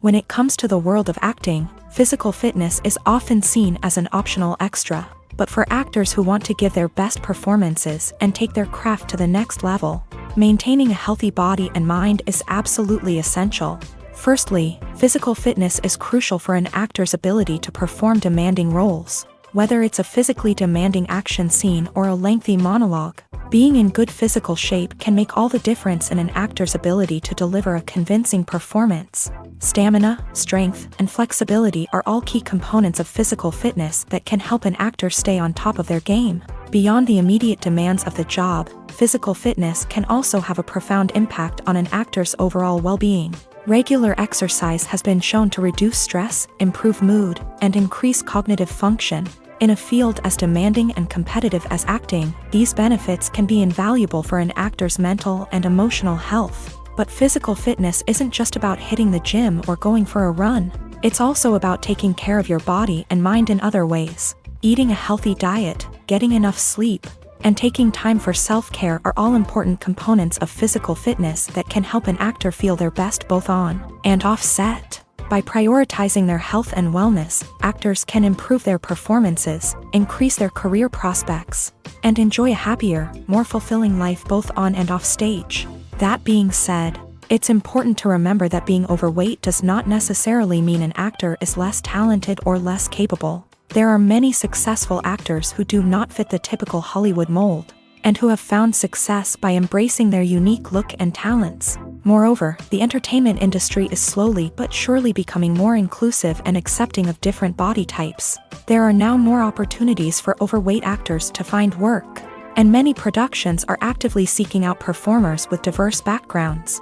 When it comes to the world of acting, physical fitness is often seen as an optional extra. But for actors who want to give their best performances and take their craft to the next level, maintaining a healthy body and mind is absolutely essential. Firstly, physical fitness is crucial for an actor's ability to perform demanding roles. Whether it's a physically demanding action scene or a lengthy monologue, being in good physical shape can make all the difference in an actor's ability to deliver a convincing performance. Stamina, strength, and flexibility are all key components of physical fitness that can help an actor stay on top of their game. Beyond the immediate demands of the job, physical fitness can also have a profound impact on an actor's overall well-being. Regular exercise has been shown to reduce stress, improve mood, and increase cognitive function. In a field as demanding and competitive as acting, these benefits can be invaluable for an actor's mental and emotional health. But physical fitness isn't just about hitting the gym or going for a run. It's also about taking care of your body and mind in other ways. Eating a healthy diet, getting enough sleep, and taking time for self-care are all important components of physical fitness that can help an actor feel their best both on and off set. By prioritizing their health and wellness, actors can improve their performances, increase their career prospects, and enjoy a happier, more fulfilling life both on and off stage. That being said, it's important to remember that being overweight does not necessarily mean an actor is less talented or less capable. There are many successful actors who do not fit the typical Hollywood mold, and who have found success by embracing their unique look and talents. Moreover, the entertainment industry is slowly but surely becoming more inclusive and accepting of different body types. There are now more opportunities for overweight actors to find work, and many productions are actively seeking out performers with diverse backgrounds.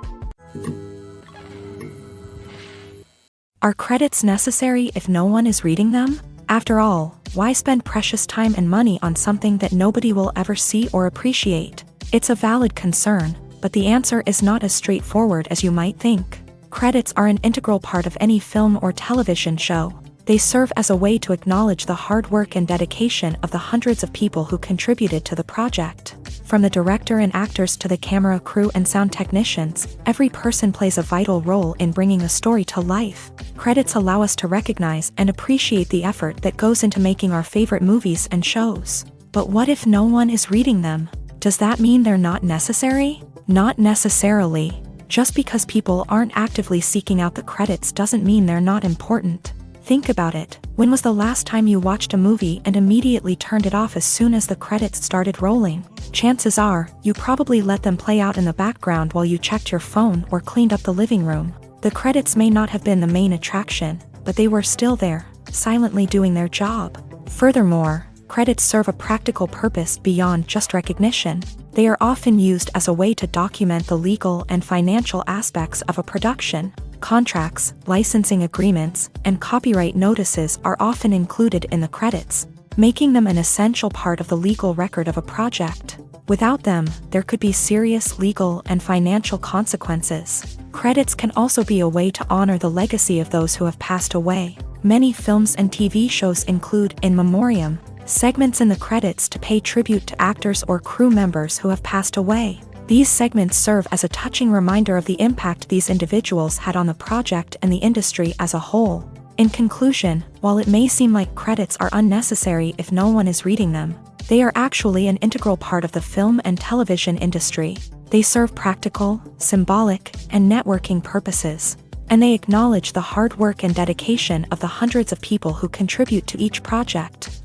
Are credits necessary if no one is reading them? After all, why spend precious time and money on something that nobody will ever see or appreciate? It's a valid concern, but the answer is not as straightforward as you might think. Credits are an integral part of any film or television show. They serve as a way to acknowledge the hard work and dedication of the hundreds of people who contributed to the project. From the director and actors to the camera crew and sound technicians, every person plays a vital role in bringing a story to life. Credits allow us to recognize and appreciate the effort that goes into making our favorite movies and shows. But what if no one is reading them? Does that mean they're not necessary? Not necessarily. Just because people aren't actively seeking out the credits doesn't mean they're not important. Think about it. When was the last time you watched a movie and immediately turned it off as soon as the credits started rolling? Chances are, you probably let them play out in the background while you checked your phone or cleaned up the living room. The credits may not have been the main attraction, but they were still there, silently doing their job. Furthermore, credits serve a practical purpose beyond just recognition. They are often used as a way to document the legal and financial aspects of a production. Contracts, licensing agreements, and copyright notices are often included in the credits, making them an essential part of the legal record of a project. Without them, there could be serious legal and financial consequences. Credits can also be a way to honor the legacy of those who have passed away. Many films and TV shows include in memoriam segments in the credits to pay tribute to actors or crew members who have passed away. These segments serve as a touching reminder of the impact these individuals had on the project and the industry as a whole. In conclusion, while it may seem like credits are unnecessary if no one is reading them, they are actually an integral part of the film and television industry. They serve practical, symbolic, and networking purposes, and they acknowledge the hard work and dedication of the hundreds of people who contribute to each project.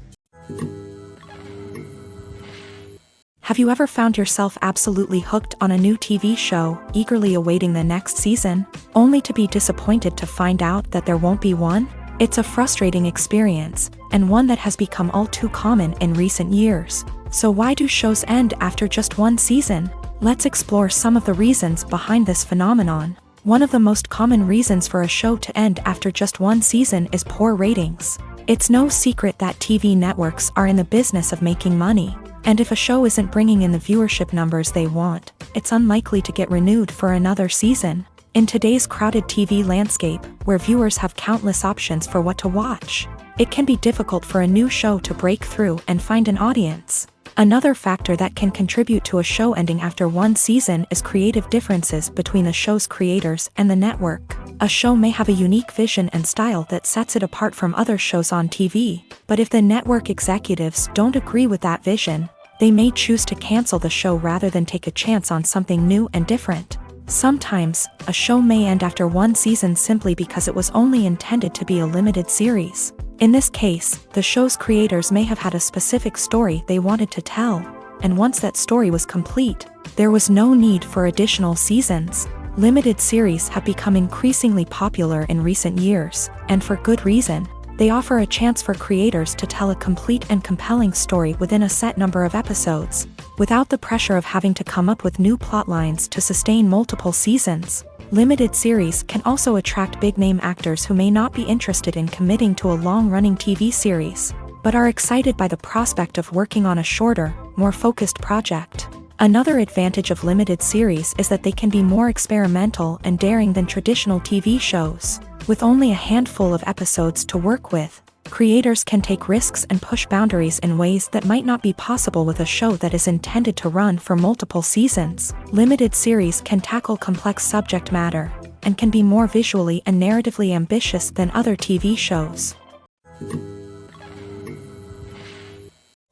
Have you ever found yourself absolutely hooked on a new TV show, eagerly awaiting the next season, only to be disappointed to find out that there won't be one? It's a frustrating experience, and one that has become all too common in recent years. So why do shows end after just one season? Let's explore some of the reasons behind this phenomenon. One of the most common reasons for a show to end after just one season is poor ratings. It's no secret that TV networks are in the business of making money, and if a show isn't bringing in the viewership numbers they want, it's unlikely to get renewed for another season. In today's crowded TV landscape, where viewers have countless options for what to watch, it can be difficult for a new show to break through and find an audience. Another factor that can contribute to a show ending after one season is creative differences between the show's creators and the network. A show may have a unique vision and style that sets it apart from other shows on TV, but if the network executives don't agree with that vision, they may choose to cancel the show rather than take a chance on something new and different. Sometimes, a show may end after one season simply because it was only intended to be a limited series. In this case, the show's creators may have had a specific story they wanted to tell, and once that story was complete, there was no need for additional seasons. Limited series have become increasingly popular in recent years, and for good reason. They offer a chance for creators to tell a complete and compelling story within a set number of episodes, without the pressure of having to come up with new plotlines to sustain multiple seasons. Limited series can also attract big-name actors who may not be interested in committing to a long-running TV series, but are excited by the prospect of working on a shorter, more focused project. Another advantage of limited series is that they can be more experimental and daring than traditional TV shows. With only a handful of episodes to work with, creators can take risks and push boundaries in ways that might not be possible with a show that is intended to run for multiple seasons. Limited series can tackle complex subject matter, and can be more visually and narratively ambitious than other TV shows.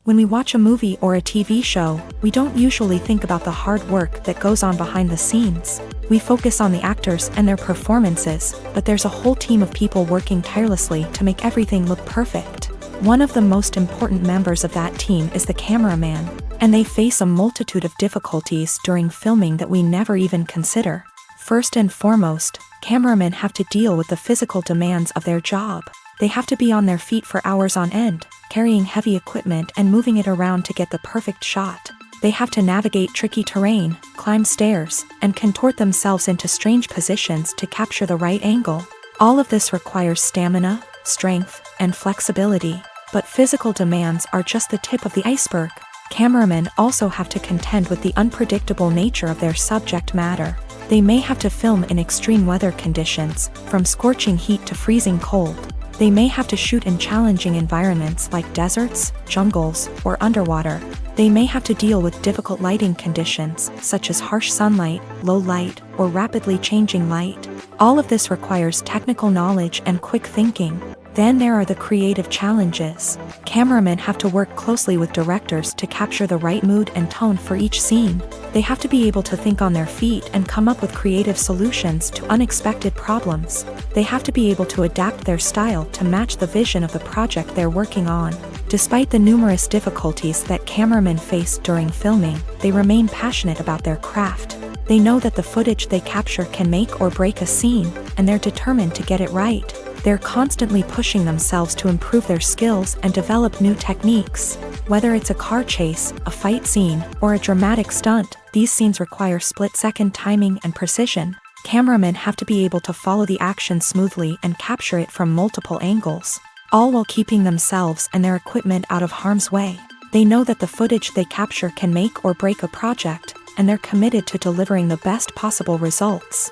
When we watch a movie or a TV show, we don't usually think about the hard work that goes on behind the scenes. We focus on the actors and their performances, but there's a whole team of people working tirelessly to make everything look perfect. One of the most important members of that team is the cameraman, and they face a multitude of difficulties during filming that we never even consider. First and foremost, cameramen have to deal with the physical demands of their job. They have to be on their feet for hours on end, carrying heavy equipment and moving it around to get the perfect shot. They have to navigate tricky terrain, climb stairs, and contort themselves into strange positions to capture the right angle. All of this requires stamina, strength, and flexibility. But physical demands are just the tip of the iceberg. Cameramen also have to contend with the unpredictable nature of their subject matter. They may have to film in extreme weather conditions, from scorching heat to freezing cold. They may have to shoot in challenging environments like deserts, jungles, or underwater. They may have to deal with difficult lighting conditions, such as harsh sunlight, low light, or rapidly changing light. All of this requires technical knowledge and quick thinking. Then there are the creative challenges. Cameramen have to work closely with directors to capture the right mood and tone for each scene. They have to be able to think on their feet and come up with creative solutions to unexpected problems. They have to be able to adapt their style to match the vision of the project they're working on. Despite the numerous difficulties that cameramen face during filming, they remain passionate about their craft. They know that the footage they capture can make or break a scene, and they're determined to get it right. They're constantly pushing themselves to improve their skills and develop new techniques. Whether it's a car chase, a fight scene, or a dramatic stunt, these scenes require split-second timing and precision. Cameramen have to be able to follow the action smoothly and capture it from multiple angles, all while keeping themselves and their equipment out of harm's way. They know that the footage they capture can make or break a project, and they're committed to delivering the best possible results.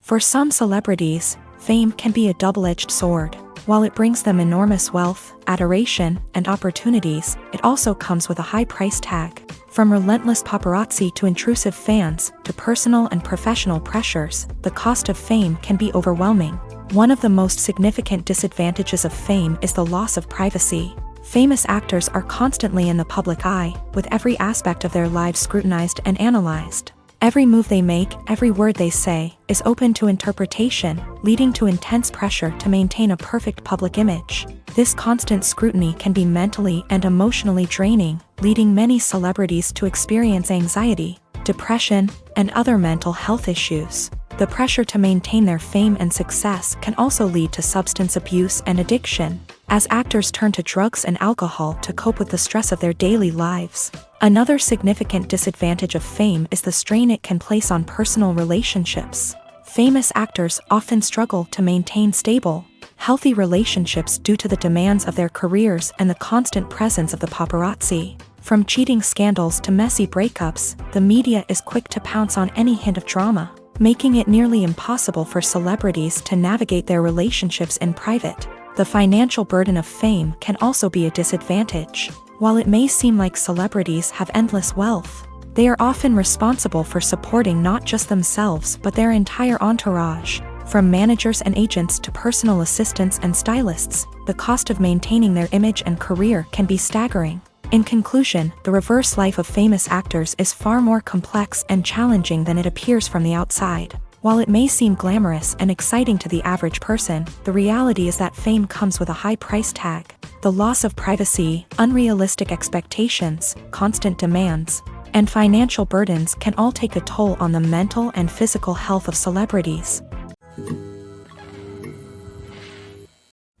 For some celebrities, fame can be a double-edged sword. While it brings them enormous wealth, adoration, and opportunities, it also comes with a high price tag. From relentless paparazzi to intrusive fans, to personal and professional pressures, the cost of fame can be overwhelming. One of the most significant disadvantages of fame is the loss of privacy. Famous actors are constantly in the public eye, with every aspect of their lives scrutinized and analyzed. Every move they make, every word they say, is open to interpretation, leading to intense pressure to maintain a perfect public image. This constant scrutiny can be mentally and emotionally draining, leading many celebrities to experience anxiety, depression, and other mental health issues. The pressure to maintain their fame and success can also lead to substance abuse and addiction. as actors turn to drugs and alcohol to cope with the stress of their daily lives. Another significant disadvantage of fame is the strain it can place on personal relationships. Famous actors often struggle to maintain stable, healthy relationships due to the demands of their careers and the constant presence of the paparazzi. From cheating scandals to messy breakups, the media is quick to pounce on any hint of drama, making it nearly impossible for celebrities to navigate their relationships in private. The financial burden of fame can also be a disadvantage. While it may seem like celebrities have endless wealth, they are often responsible for supporting not just themselves but their entire entourage. From managers and agents to personal assistants and stylists, the cost of maintaining their image and career can be staggering. In conclusion, the reverse life of famous actors is far more complex and challenging than it appears from the outside. While it may seem glamorous and exciting to the average person, the reality is that fame comes with a high price tag. The loss of privacy, unrealistic expectations, constant demands, and financial burdens can all take a toll on the mental and physical health of celebrities.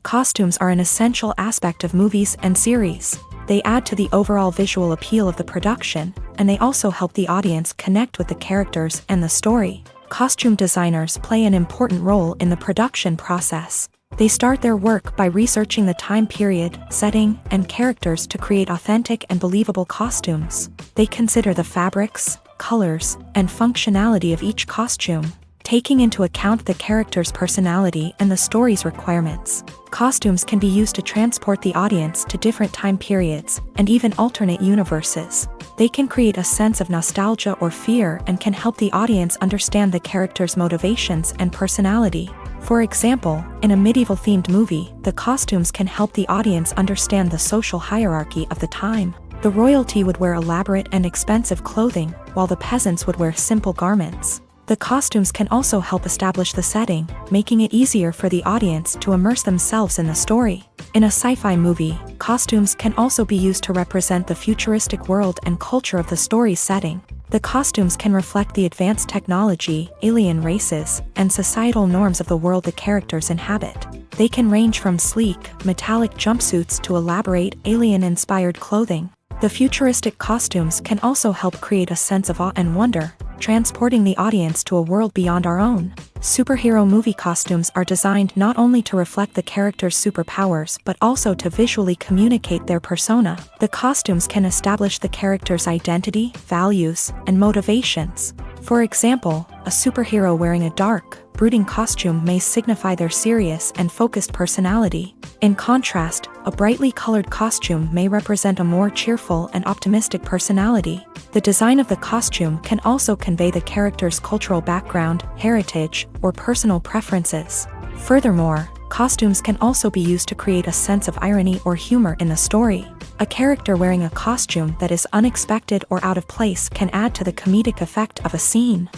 Costumes are an essential aspect of movies and series. They add to the overall visual appeal of the production, and they also help the audience connect with the characters and the story. Costume designers play an important role in the production process. They start their work by researching the time period, setting, and characters to create authentic and believable costumes. They consider the fabrics, colors, and functionality of each costume, taking into account the character's personality and the story's requirements. Costumes can be used to transport the audience to different time periods and even alternate universes. They can create a sense of nostalgia or fear and can help the audience understand the character's motivations and personality. For example, in a medieval-themed movie, the costumes can help the audience understand the social hierarchy of the time. The royalty would wear elaborate and expensive clothing, while the peasants would wear simple garments. The costumes can also help establish the setting, making it easier for the audience to immerse themselves in the story. In a sci-fi movie, costumes can also be used to represent the futuristic world and culture of the story's setting. The costumes can reflect the advanced technology, alien races, and societal norms of the world the characters inhabit. They can range from sleek, metallic jumpsuits to elaborate, alien-inspired clothing. The futuristic costumes can also help create a sense of awe and wonder, transporting the audience to a world beyond our own. Superhero movie costumes are designed not only to reflect the character's superpowers but also to visually communicate their persona. The costumes can establish the character's identity, values, and motivations. For example, a superhero wearing a dark, brooding costume may signify their serious and focused personality. In contrast, a brightly colored costume may represent a more cheerful and optimistic personality. The design of the costume can also convey the character's cultural background, heritage, or personal preferences. Furthermore, costumes can also be used to create a sense of irony or humor in the story. A character wearing a costume that is unexpected or out of place can add to the comedic effect of a scene.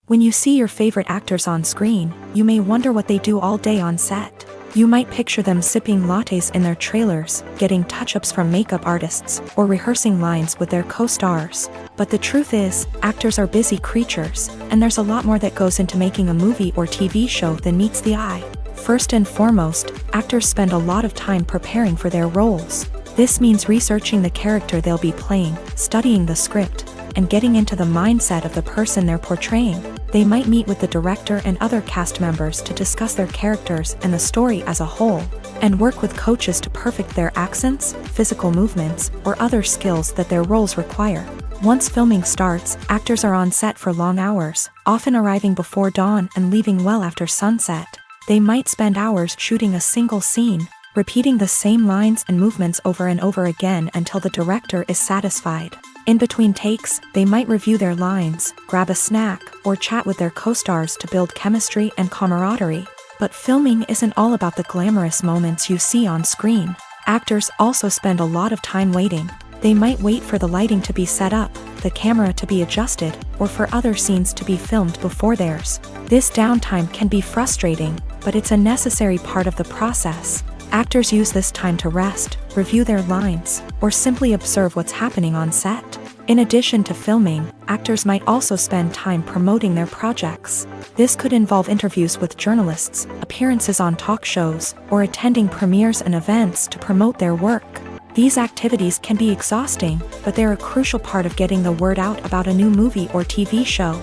When you see your favorite actors on screen, you may wonder what they do all day on set. You might picture them sipping lattes in their trailers, getting touch-ups from makeup artists, or rehearsing lines with their co-stars. But the truth is, actors are busy creatures, and there's a lot more that goes into making a movie or TV show than meets the eye. First and foremost, actors spend a lot of time preparing for their roles. This means researching the character they'll be playing, studying the script, and getting into the mindset of the person they're portraying. They might meet with the director and other cast members to discuss their characters and the story as a whole, and work with coaches to perfect their accents, physical movements, or other skills that their roles require. Once filming starts, actors are on set for long hours, often arriving before dawn and leaving well after sunset. They might spend hours shooting a single scene, repeating the same lines and movements over and over again until the director is satisfied. In between takes, they might review their lines, grab a snack, or chat with their co-stars to build chemistry and camaraderie. But filming isn't all about the glamorous moments you see on screen. Actors also spend a lot of time waiting. They might wait for the lighting to be set up, the camera to be adjusted, or for other scenes to be filmed before theirs. This downtime can be frustrating, but it's a necessary part of the process. Actors use this time to rest, review their lines, or simply observe what's happening on set. In addition to filming, actors might also spend time promoting their projects. This could involve interviews with journalists, appearances on talk shows, or attending premieres and events to promote their work. These activities can be exhausting, but they're a crucial part of getting the word out about a new movie or TV show.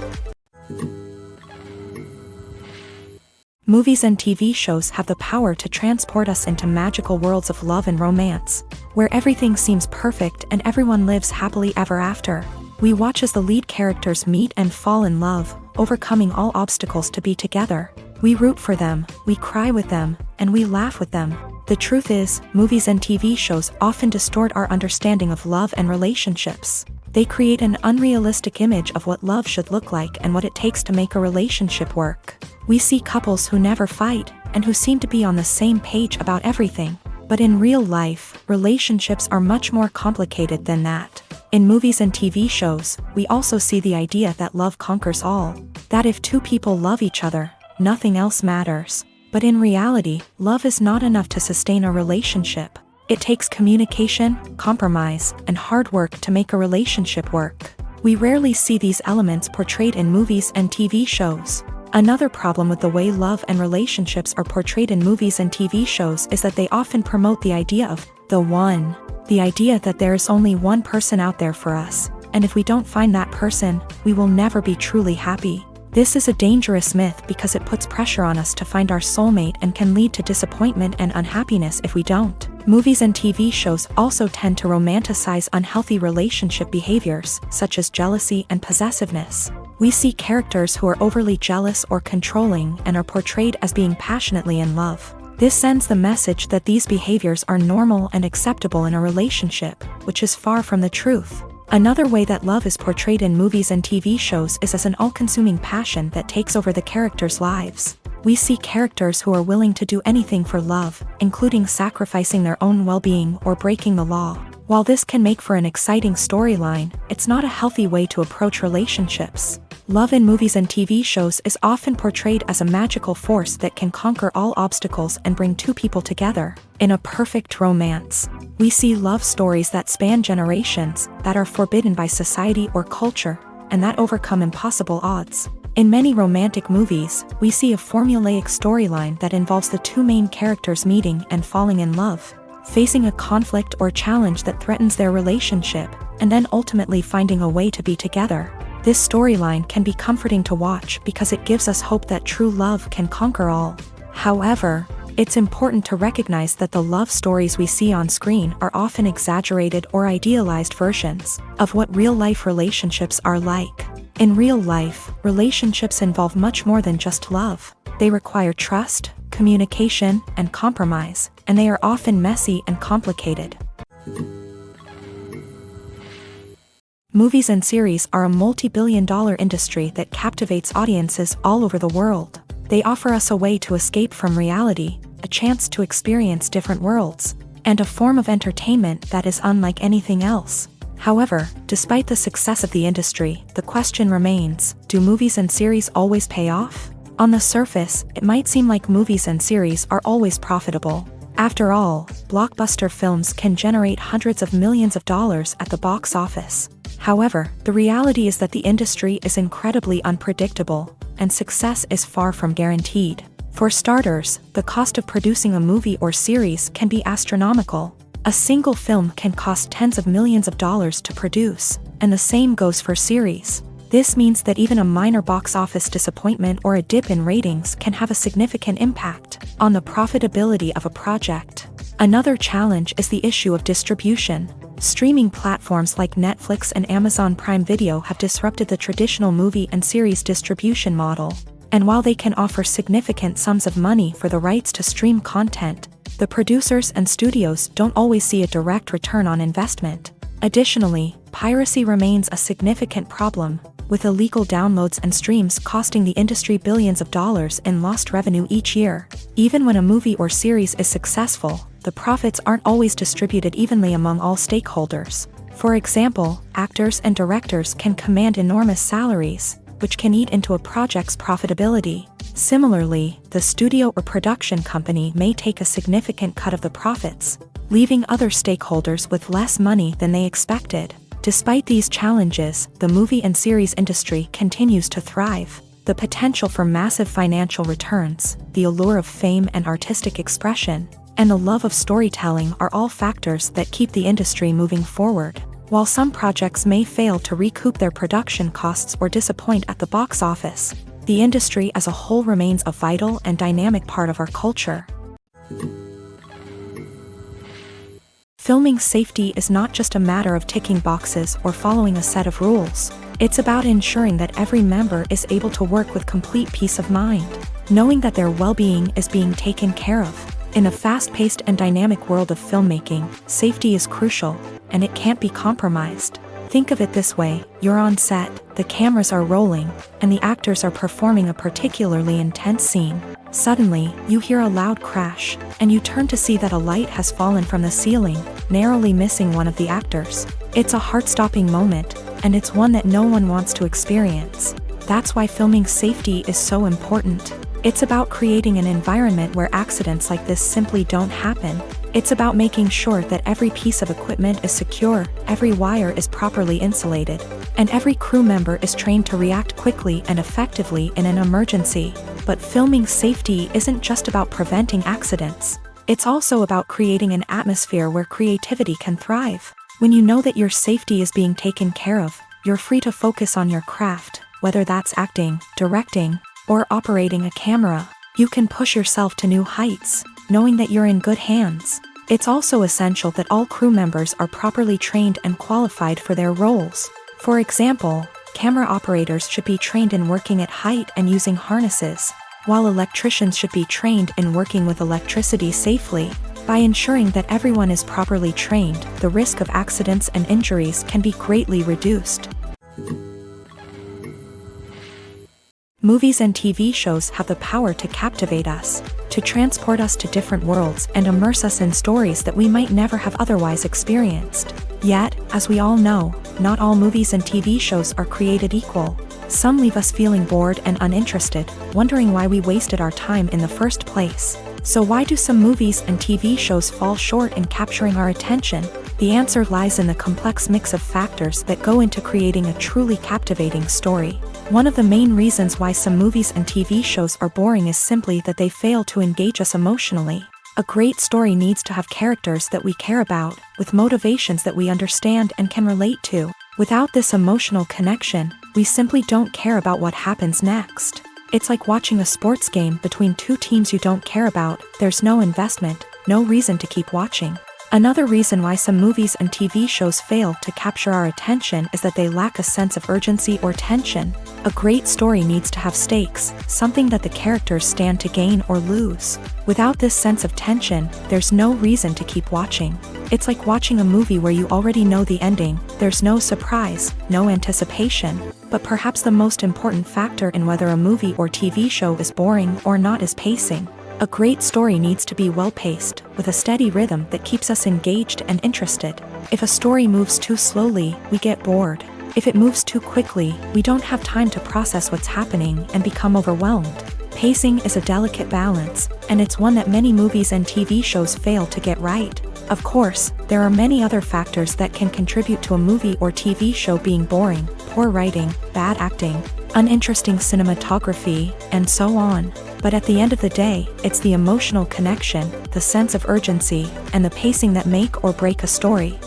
Movies and TV shows have the power to transport us into magical worlds of love and romance, where everything seems perfect and everyone lives happily ever after. We watch as the lead characters meet and fall in love, overcoming all obstacles to be together. We root for them, we cry with them, and we laugh with them. The truth is, movies and TV shows often distort our understanding of love and relationships. They create an unrealistic image of what love should look like and what it takes to make a relationship work. We see couples who never fight, and who seem to be on the same page about everything. But in real life, relationships are much more complicated than that. In movies and TV shows, we also see the idea that love conquers all. That if two people love each other, nothing else matters. But in reality, love is not enough to sustain a relationship. It takes communication, compromise, and hard work to make a relationship work. We rarely see these elements portrayed in movies and TV shows. Another problem with the way love and relationships are portrayed in movies and TV shows is that they often promote the idea of the one. The idea that there is only one person out there for us, and if we don't find that person, we will never be truly happy. This is a dangerous myth because it puts pressure on us to find our soulmate and can lead to disappointment and unhappiness if we don't. Movies and TV shows also tend to romanticize unhealthy relationship behaviors, such as jealousy and possessiveness. We see characters who are overly jealous or controlling and are portrayed as being passionately in love. This sends the message that these behaviors are normal and acceptable in a relationship, which is far from the truth. Another way that love is portrayed in movies and TV shows is as an all-consuming passion that takes over the characters' lives. We see characters who are willing to do anything for love, including sacrificing their own well-being or breaking the law. While this can make for an exciting storyline, it's not a healthy way to approach relationships. Love in movies and TV shows is often portrayed as a magical force that can conquer all obstacles and bring two people together. In a perfect romance, we see love stories that span generations, that are forbidden by society or culture, and that overcome impossible odds. In many romantic movies, we see a formulaic storyline that involves the two main characters meeting and falling in love, facing a conflict or challenge that threatens their relationship, and then ultimately finding a way to be together. This storyline can be comforting to watch because it gives us hope that true love can conquer all. However, it's important to recognize that the love stories we see on screen are often exaggerated or idealized versions of what real-life relationships are like. In real life, relationships involve much more than just love. They require trust, communication, and compromise, and they are often messy and complicated. Movies and series are a multi-billion-dollar industry that captivates audiences all over the world. They offer us a way to escape from reality, a chance to experience different worlds, and a form of entertainment that is unlike anything else. However, despite the success of the industry, the question remains, do movies and series always pay off? On the surface, it might seem like movies and series are always profitable. After all, blockbuster films can generate hundreds of millions of dollars at the box office. However, the reality is that the industry is incredibly unpredictable, and success is far from guaranteed. For starters, the cost of producing a movie or series can be astronomical. A single film can cost tens of millions of dollars to produce, and the same goes for series. This means that even a minor box office disappointment or a dip in ratings can have a significant impact on the profitability of a project. Another challenge is the issue of distribution. Streaming platforms like Netflix and Amazon Prime Video have disrupted the traditional movie and series distribution model. And while they can offer significant sums of money for the rights to stream content, the producers and studios don't always see a direct return on investment. Additionally, piracy remains a significant problem, with illegal downloads and streams costing the industry billions of dollars in lost revenue each year. Even when a movie or series is successful, the profits aren't always distributed evenly among all stakeholders. For example, actors and directors can command enormous salaries, which can eat into a project's profitability. Similarly, the studio or production company may take a significant cut of the profits, leaving other stakeholders with less money than they expected. Despite these challenges, the movie and series industry continues to thrive. The potential for massive financial returns, the allure of fame and artistic expression, and the love of storytelling are all factors that keep the industry moving forward. While some projects may fail to recoup their production costs or disappoint at the box office, the industry as a whole remains a vital and dynamic part of our culture. Filming safety is not just a matter of ticking boxes or following a set of rules. It's about ensuring that every member is able to work with complete peace of mind, knowing that their well-being is being taken care of. In a fast-paced and dynamic world of filmmaking, safety is crucial, and it can't be compromised. Think of it this way: you're on set, the cameras are rolling, and the actors are performing a particularly intense scene. Suddenly, you hear a loud crash, and you turn to see that a light has fallen from the ceiling, narrowly missing one of the actors. It's a heart-stopping moment, and it's one that no one wants to experience. That's why filming safety is so important. It's about creating an environment where accidents like this simply don't happen. It's about making sure that every piece of equipment is secure, every wire is properly insulated, and every crew member is trained to react quickly and effectively in an emergency. But filming safety isn't just about preventing accidents. It's also about creating an atmosphere where creativity can thrive. When you know that your safety is being taken care of, you're free to focus on your craft, whether that's acting, directing, or operating a camera. You can push yourself to new heights, knowing that you're in good hands. It's also essential that all crew members are properly trained and qualified for their roles. For example, camera operators should be trained in working at height and using harnesses, while electricians should be trained in working with electricity safely. By ensuring that everyone is properly trained, the risk of accidents and injuries can be greatly reduced. Movies and TV shows have the power to captivate us, to transport us to different worlds and immerse us in stories that we might never have otherwise experienced. Yet, as we all know, not all movies and TV shows are created equal. Some leave us feeling bored and uninterested, wondering why we wasted our time in the first place. So why do some movies and TV shows fall short in capturing our attention? The answer lies in the complex mix of factors that go into creating a truly captivating story. One of the main reasons why some movies and TV shows are boring is simply that they fail to engage us emotionally. A great story needs to have characters that we care about, with motivations that we understand and can relate to. Without this emotional connection, we simply don't care about what happens next. It's like watching a sports game between two teams you don't care about. There's no investment, no reason to keep watching. Another reason why some movies and TV shows fail to capture our attention is that they lack a sense of urgency or tension. A great story needs to have stakes, something that the characters stand to gain or lose. Without this sense of tension, there's no reason to keep watching. It's like watching a movie where you already know the ending. There's no surprise, no anticipation. But perhaps the most important factor in whether a movie or TV show is boring or not is pacing. A great story needs to be well-paced, with a steady rhythm that keeps us engaged and interested. If a story moves too slowly, we get bored. If it moves too quickly, we don't have time to process what's happening and become overwhelmed. Pacing is a delicate balance, and it's one that many movies and TV shows fail to get right. Of course, there are many other factors that can contribute to a movie or TV show being boring: poor writing, bad acting, uninteresting cinematography, and so on. But at the end of the day, it's the emotional connection, the sense of urgency, and the pacing that make or break a story.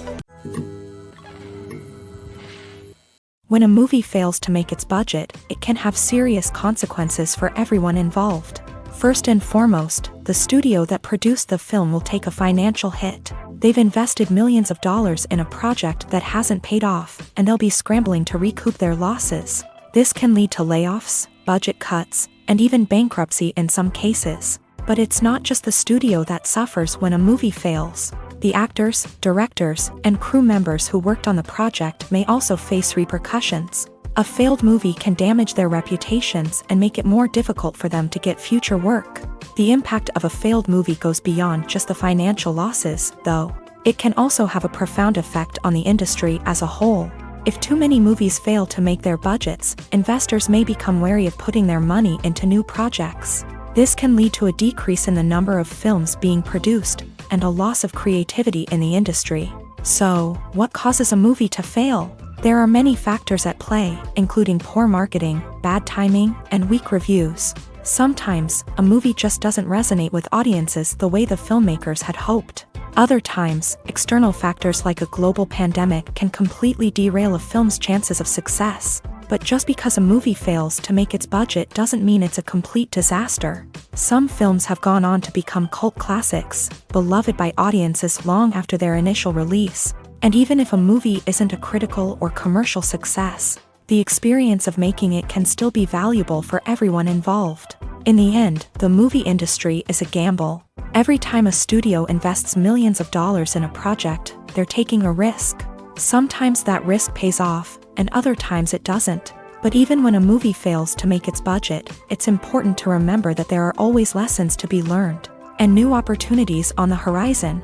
When a movie fails to make its budget, it can have serious consequences for everyone involved. First and foremost, the studio that produced the film will take a financial hit. They've invested millions of dollars in a project that hasn't paid off, and they'll be scrambling to recoup their losses. This can lead to layoffs, budget cuts, and even bankruptcy in some cases. But it's not just the studio that suffers when a movie fails. The actors, directors, and crew members who worked on the project may also face repercussions. A failed movie can damage their reputations and make it more difficult for them to get future work. The impact of a failed movie goes beyond just the financial losses, though. It can also have a profound effect on the industry as a whole. If too many movies fail to make their budgets, investors may become wary of putting their money into new projects. This can lead to a decrease in the number of films being produced, and a loss of creativity in the industry. So, what causes a movie to fail? There are many factors at play, including poor marketing, bad timing, and weak reviews. Sometimes, a movie just doesn't resonate with audiences the way the filmmakers had hoped. Other times, external factors like a global pandemic can completely derail a film's chances of success. But just because a movie fails to make its budget doesn't mean it's a complete disaster. Some films have gone on to become cult classics, beloved by audiences long after their initial release. And even if a movie isn't a critical or commercial success, the experience of making it can still be valuable for everyone involved. In the end, the movie industry is a gamble. Every time a studio invests millions of dollars in a project, they're taking a risk. Sometimes that risk pays off, and other times it doesn't. But even when a movie fails to make its budget, it's important to remember that there are always lessons to be learned, and new opportunities on the horizon.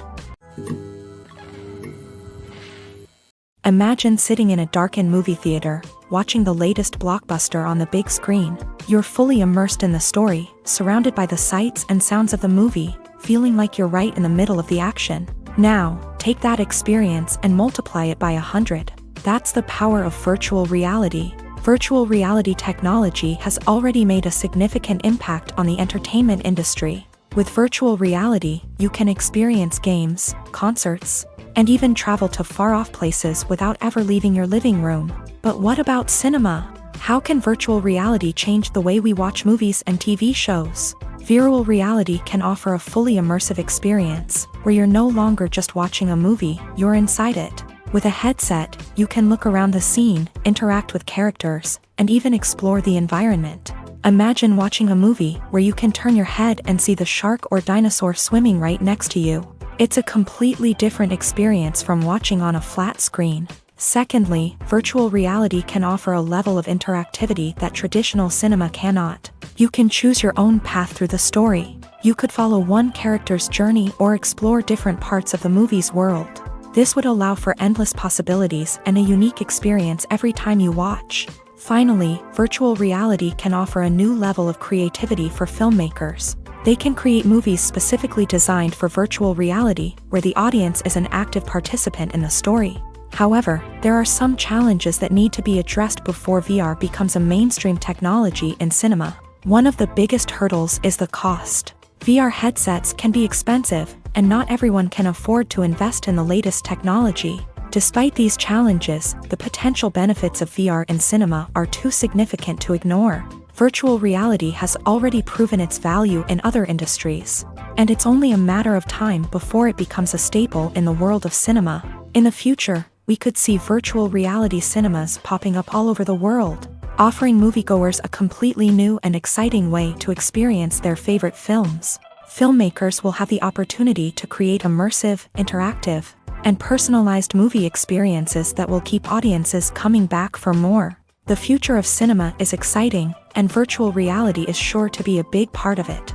Imagine sitting in a darkened movie theater, watching the latest blockbuster on the big screen. You're fully immersed in the story, surrounded by the sights and sounds of the movie, feeling like you're right in the middle of the action. Now, take that experience and multiply it by 100. That's the power of virtual reality. Virtual reality technology has already made a significant impact on the entertainment industry. With virtual reality, you can experience games, concerts, and even travel to far-off places without ever leaving your living room. But what about cinema? How can virtual reality change the way we watch movies and TV shows? Virtual reality can offer a fully immersive experience, where you're no longer just watching a movie, you're inside it. With a headset, you can look around the scene, interact with characters, and even explore the environment. Imagine watching a movie where you can turn your head and see the shark or dinosaur swimming right next to you. It's a completely different experience from watching on a flat screen. Secondly, virtual reality can offer a level of interactivity that traditional cinema cannot. You can choose your own path through the story. You could follow one character's journey or explore different parts of the movie's world. This would allow for endless possibilities and a unique experience every time you watch. Finally, virtual reality can offer a new level of creativity for filmmakers. They can create movies specifically designed for virtual reality, where the audience is an active participant in the story. However, there are some challenges that need to be addressed before VR becomes a mainstream technology in cinema. One of the biggest hurdles is the cost. VR headsets can be expensive, and not everyone can afford to invest in the latest technology. Despite these challenges, the potential benefits of VR in cinema are too significant to ignore. Virtual reality has already proven its value in other industries, and it's only a matter of time before it becomes a staple in the world of cinema. In the future, we could see virtual reality cinemas popping up all over the world, offering moviegoers a completely new and exciting way to experience their favorite films. Filmmakers will have the opportunity to create immersive, interactive, and personalized movie experiences that will keep audiences coming back for more. The future of cinema is exciting, and virtual reality is sure to be a big part of it.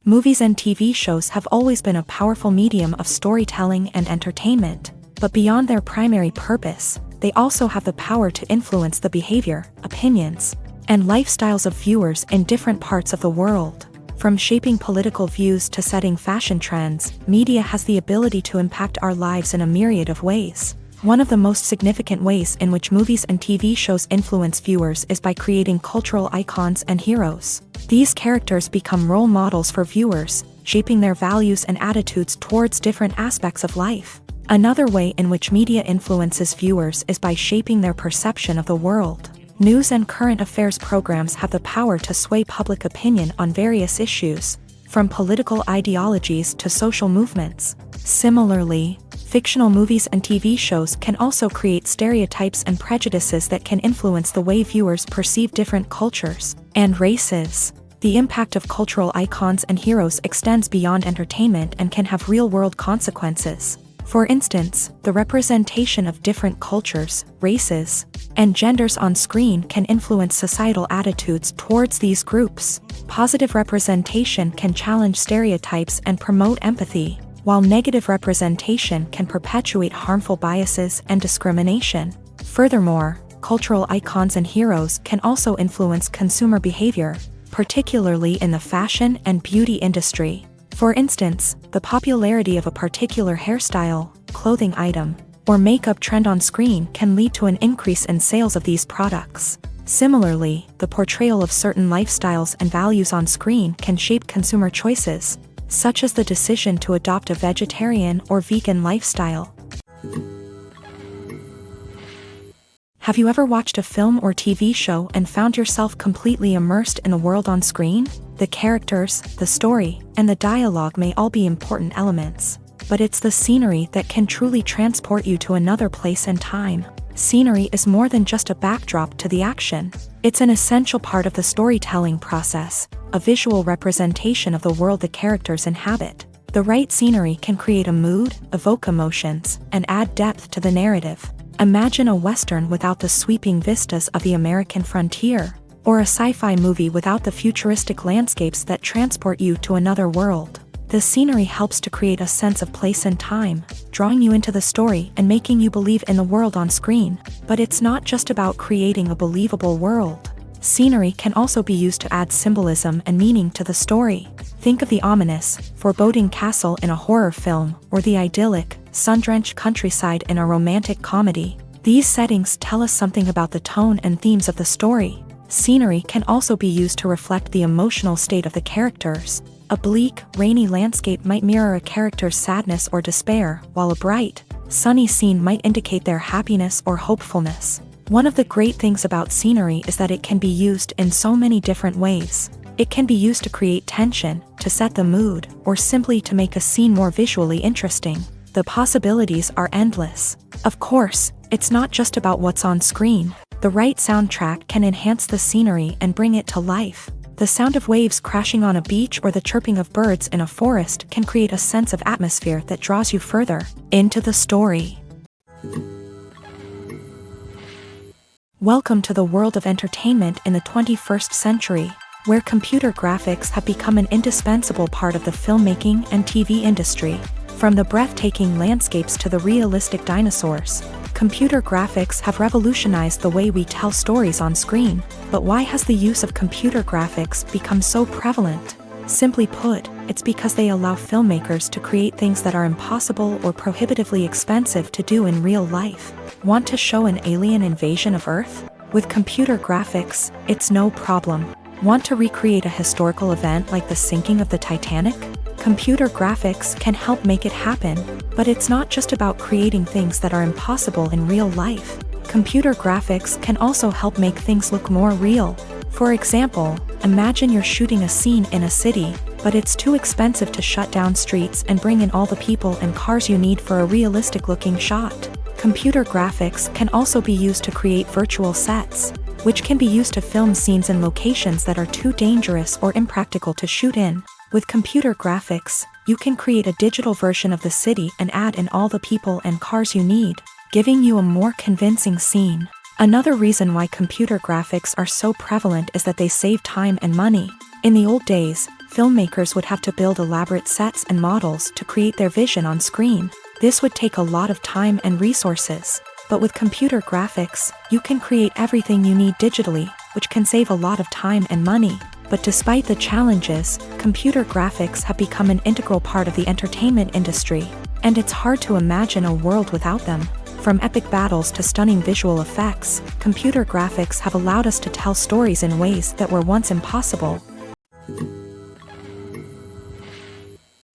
Movies and TV shows have always been a powerful medium of storytelling and entertainment, but beyond their primary purpose, they also have the power to influence the behavior, opinions, and lifestyles of viewers in different parts of the world. From shaping political views to setting fashion trends, media has the ability to impact our lives in a myriad of ways. One of the most significant ways in which movies and TV shows influence viewers is by creating cultural icons and heroes. These characters become role models for viewers, shaping their values and attitudes towards different aspects of life. Another way in which media influences viewers is by shaping their perception of the world. News and current affairs programs have the power to sway public opinion on various issues, from political ideologies to social movements. Similarly, fictional movies and TV shows can also create stereotypes and prejudices that can influence the way viewers perceive different cultures and races. The impact of cultural icons and heroes extends beyond entertainment and can have real-world consequences. For instance, the representation of different cultures, races, and genders on screen can influence societal attitudes towards these groups. Positive representation can challenge stereotypes and promote empathy, while negative representation can perpetuate harmful biases and discrimination. Furthermore, cultural icons and heroes can also influence consumer behavior, particularly in the fashion and beauty industry. For instance, the popularity of a particular hairstyle, clothing item, or makeup trend on screen can lead to an increase in sales of these products. Similarly, the portrayal of certain lifestyles and values on screen can shape consumer choices, such as the decision to adopt a vegetarian or vegan lifestyle. Have you ever watched a film or TV show and found yourself completely immersed in the world on screen? The characters, the story, and the dialogue may all be important elements, but it's the scenery that can truly transport you to another place and time. Scenery is more than just a backdrop to the action. It's an essential part of the storytelling process, a visual representation of the world the characters inhabit. The right scenery can create a mood, evoke emotions, and add depth to the narrative. Imagine a Western without the sweeping vistas of the American frontier, or a sci-fi movie without the futuristic landscapes that transport you to another world. The scenery helps to create a sense of place and time, drawing you into the story and making you believe in the world on screen. But it's not just about creating a believable world. Scenery can also be used to add symbolism and meaning to the story. Think of the ominous, foreboding castle in a horror film, or the idyllic, sun-drenched countryside in a romantic comedy. These settings tell us something about the tone and themes of the story. Scenery can also be used to reflect the emotional state of the characters. A bleak, rainy landscape might mirror a character's sadness or despair, while a bright, sunny scene might indicate their happiness or hopefulness. One of the great things about scenery is that it can be used in so many different ways. It can be used to create tension, to set the mood, or simply to make a scene more visually interesting. The possibilities are endless. Of course, it's not just about what's on screen. The right soundtrack can enhance the scenery and bring it to life. The sound of waves crashing on a beach or the chirping of birds in a forest can create a sense of atmosphere that draws you further into the story. Welcome to the world of entertainment in the 21st century, where computer graphics have become an indispensable part of the filmmaking and TV industry. From the breathtaking landscapes to the realistic dinosaurs, computer graphics have revolutionized the way we tell stories on screen. But why has the use of computer graphics become so prevalent? Simply put, it's because they allow filmmakers to create things that are impossible or prohibitively expensive to do in real life. Want to show an alien invasion of Earth? With computer graphics, it's no problem. Want to recreate a historical event like the sinking of the Titanic? Computer graphics can help make it happen, but it's not just about creating things that are impossible in real life. Computer graphics can also help make things look more real. For example, imagine you're shooting a scene in a city, but it's too expensive to shut down streets and bring in all the people and cars you need for a realistic-looking shot. Computer graphics can also be used to create virtual sets, which can be used to film scenes in locations that are too dangerous or impractical to shoot in. With computer graphics, you can create a digital version of the city and add in all the people and cars you need, giving you a more convincing scene. Another reason why computer graphics are so prevalent is that they save time and money. In the old days, filmmakers would have to build elaborate sets and models to create their vision on screen. This would take a lot of time and resources. But with computer graphics, you can create everything you need digitally, which can save a lot of time and money. But despite the challenges, computer graphics have become an integral part of the entertainment industry, and it's hard to imagine a world without them. From epic battles to stunning visual effects, computer graphics have allowed us to tell stories in ways that were once impossible.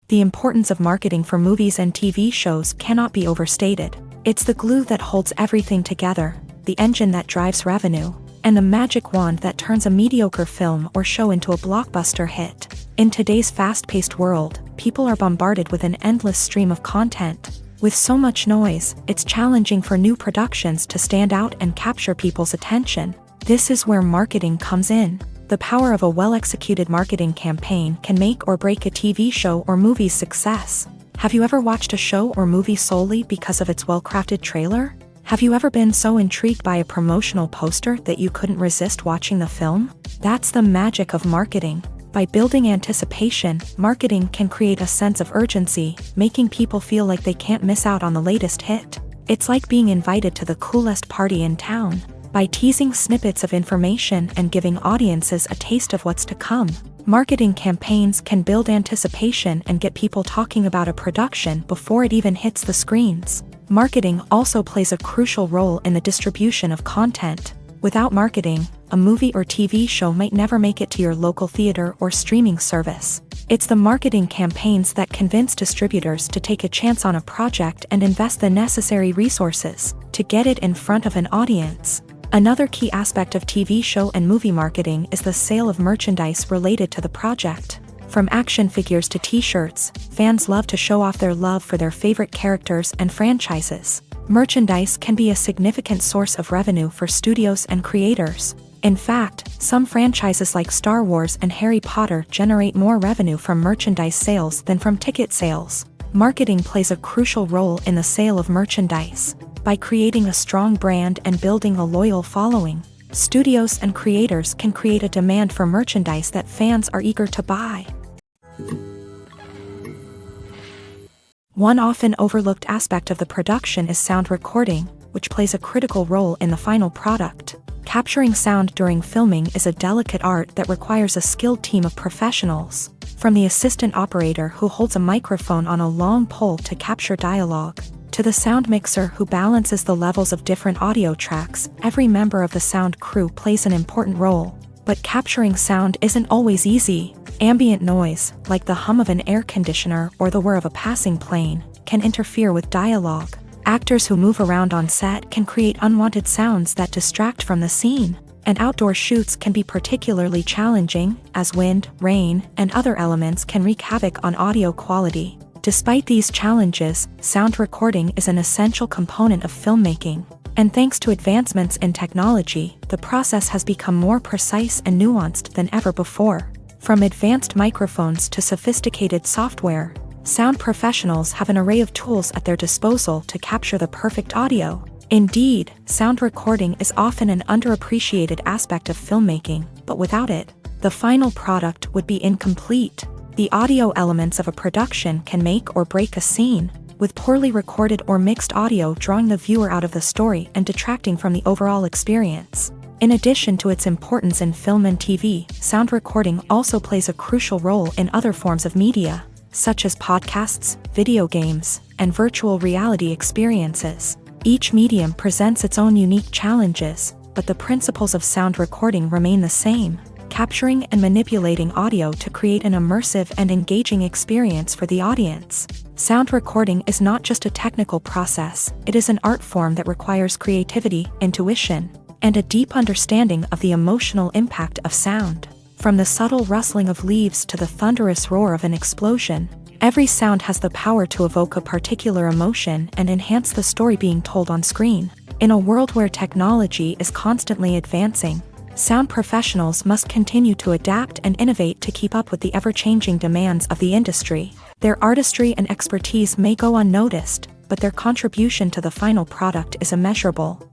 The importance of marketing for movies and TV shows cannot be overstated. It's the glue that holds everything together, the engine that drives revenue, and the magic wand that turns a mediocre film or show into a blockbuster hit. In today's fast-paced world, people are bombarded with an endless stream of content. With so much noise, it's challenging for new productions to stand out and capture people's attention. This is where marketing comes in. The power of a well-executed marketing campaign can make or break a TV show or movie's success. Have you ever watched a show or movie solely because of its well-crafted trailer? Have you ever been so intrigued by a promotional poster that you couldn't resist watching the film? That's the magic of marketing. By building anticipation, marketing can create a sense of urgency, making people feel like they can't miss out on the latest hit. It's like being invited to the coolest party in town. By teasing snippets of information and giving audiences a taste of what's to come, Marketing campaigns can build anticipation and get people talking about a production before it even hits the screens. Marketing also plays a crucial role in the distribution of content. Without marketing, a movie or TV show might never make it to your local theater or streaming service. It's the marketing campaigns that convince distributors to take a chance on a project and invest the necessary resources to get it in front of an audience. Another key aspect of TV show and movie marketing is the sale of merchandise related to the project. From action figures to t-shirts, fans love to show off their love for their favorite characters and franchises. Merchandise can be a significant source of revenue for studios and creators. In fact, some franchises like Star Wars and Harry Potter generate more revenue from merchandise sales than from ticket sales. Marketing plays a crucial role in the sale of merchandise. By creating a strong brand and building a loyal following, studios and creators can create a demand for merchandise that fans are eager to buy. One often overlooked aspect of the production is sound recording, which plays a critical role in the final product. Capturing sound during filming is a delicate art that requires a skilled team of professionals. From the assistant operator who holds a microphone on a long pole to capture dialogue, to the sound mixer who balances the levels of different audio tracks, every member of the sound crew plays an important role. But capturing sound isn't always easy. Ambient noise, like the hum of an air conditioner or the whir of a passing plane, can interfere with dialogue. Actors who move around on set can create unwanted sounds that distract from the scene. And outdoor shoots can be particularly challenging, as wind, rain, and other elements can wreak havoc on audio quality. Despite these challenges, sound recording is an essential component of filmmaking. And thanks to advancements in technology, the process has become more precise and nuanced than ever before. From advanced microphones to sophisticated software, sound professionals have an array of tools at their disposal to capture the perfect audio. Indeed, sound recording is often an underappreciated aspect of filmmaking, but without it, the final product would be incomplete. The audio elements of a production can make or break a scene, with poorly recorded or mixed audio drawing the viewer out of the story and detracting from the overall experience. In addition to its importance in film and TV, sound recording also plays a crucial role in other forms of media, such as podcasts, video games, and virtual reality experiences. Each medium presents its own unique challenges, but the principles of sound recording remain the same. Capturing and manipulating audio to create an immersive and engaging experience for the audience. Sound recording is not just a technical process, it is an art form that requires creativity, intuition, and a deep understanding of the emotional impact of sound. From the subtle rustling of leaves to the thunderous roar of an explosion, every sound has the power to evoke a particular emotion and enhance the story being told on screen. In a world where technology is constantly advancing, sound professionals must continue to adapt and innovate to keep up with the ever-changing demands of the industry. Their artistry and expertise may go unnoticed, but their contribution to the final product is immeasurable.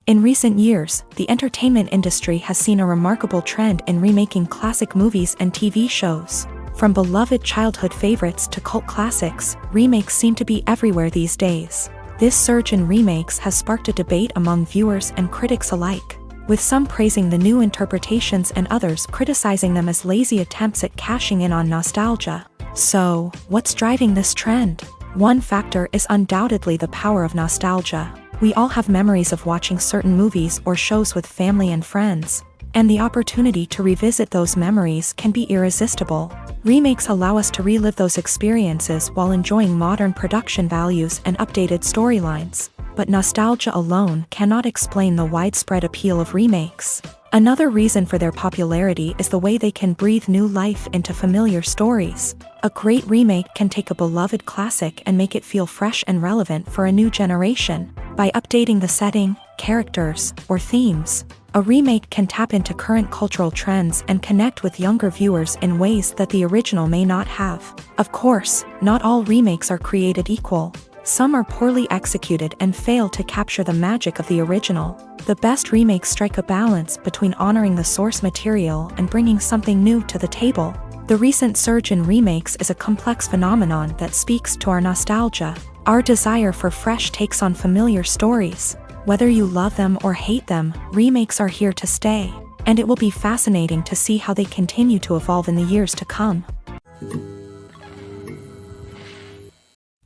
In recent years, the entertainment industry has seen a remarkable trend in remaking classic movies and TV shows. From beloved childhood favorites to cult classics, remakes seem to be everywhere these days. This surge in remakes has sparked a debate among viewers and critics alike, with some praising the new interpretations and others criticizing them as lazy attempts at cashing in on nostalgia. So, what's driving this trend? One factor is undoubtedly the power of nostalgia. We all have memories of watching certain movies or shows with family and friends, and the opportunity to revisit those memories can be irresistible. Remakes allow us to relive those experiences while enjoying modern production values and updated storylines. But nostalgia alone cannot explain the widespread appeal of remakes. Another reason for their popularity is the way they can breathe new life into familiar stories. A great remake can take a beloved classic and make it feel fresh and relevant for a new generation. By updating the setting, characters, or themes, a remake can tap into current cultural trends and connect with younger viewers in ways that the original may not have. Of course, not all remakes are created equal. Some are poorly executed and fail to capture the magic of the original. The best remakes strike a balance between honoring the source material and bringing something new to the table. The recent surge in remakes is a complex phenomenon that speaks to our nostalgia, our desire for fresh takes on familiar stories. Whether you love them or hate them, remakes are here to stay. and it will be fascinating to see how they continue to evolve in the years to come.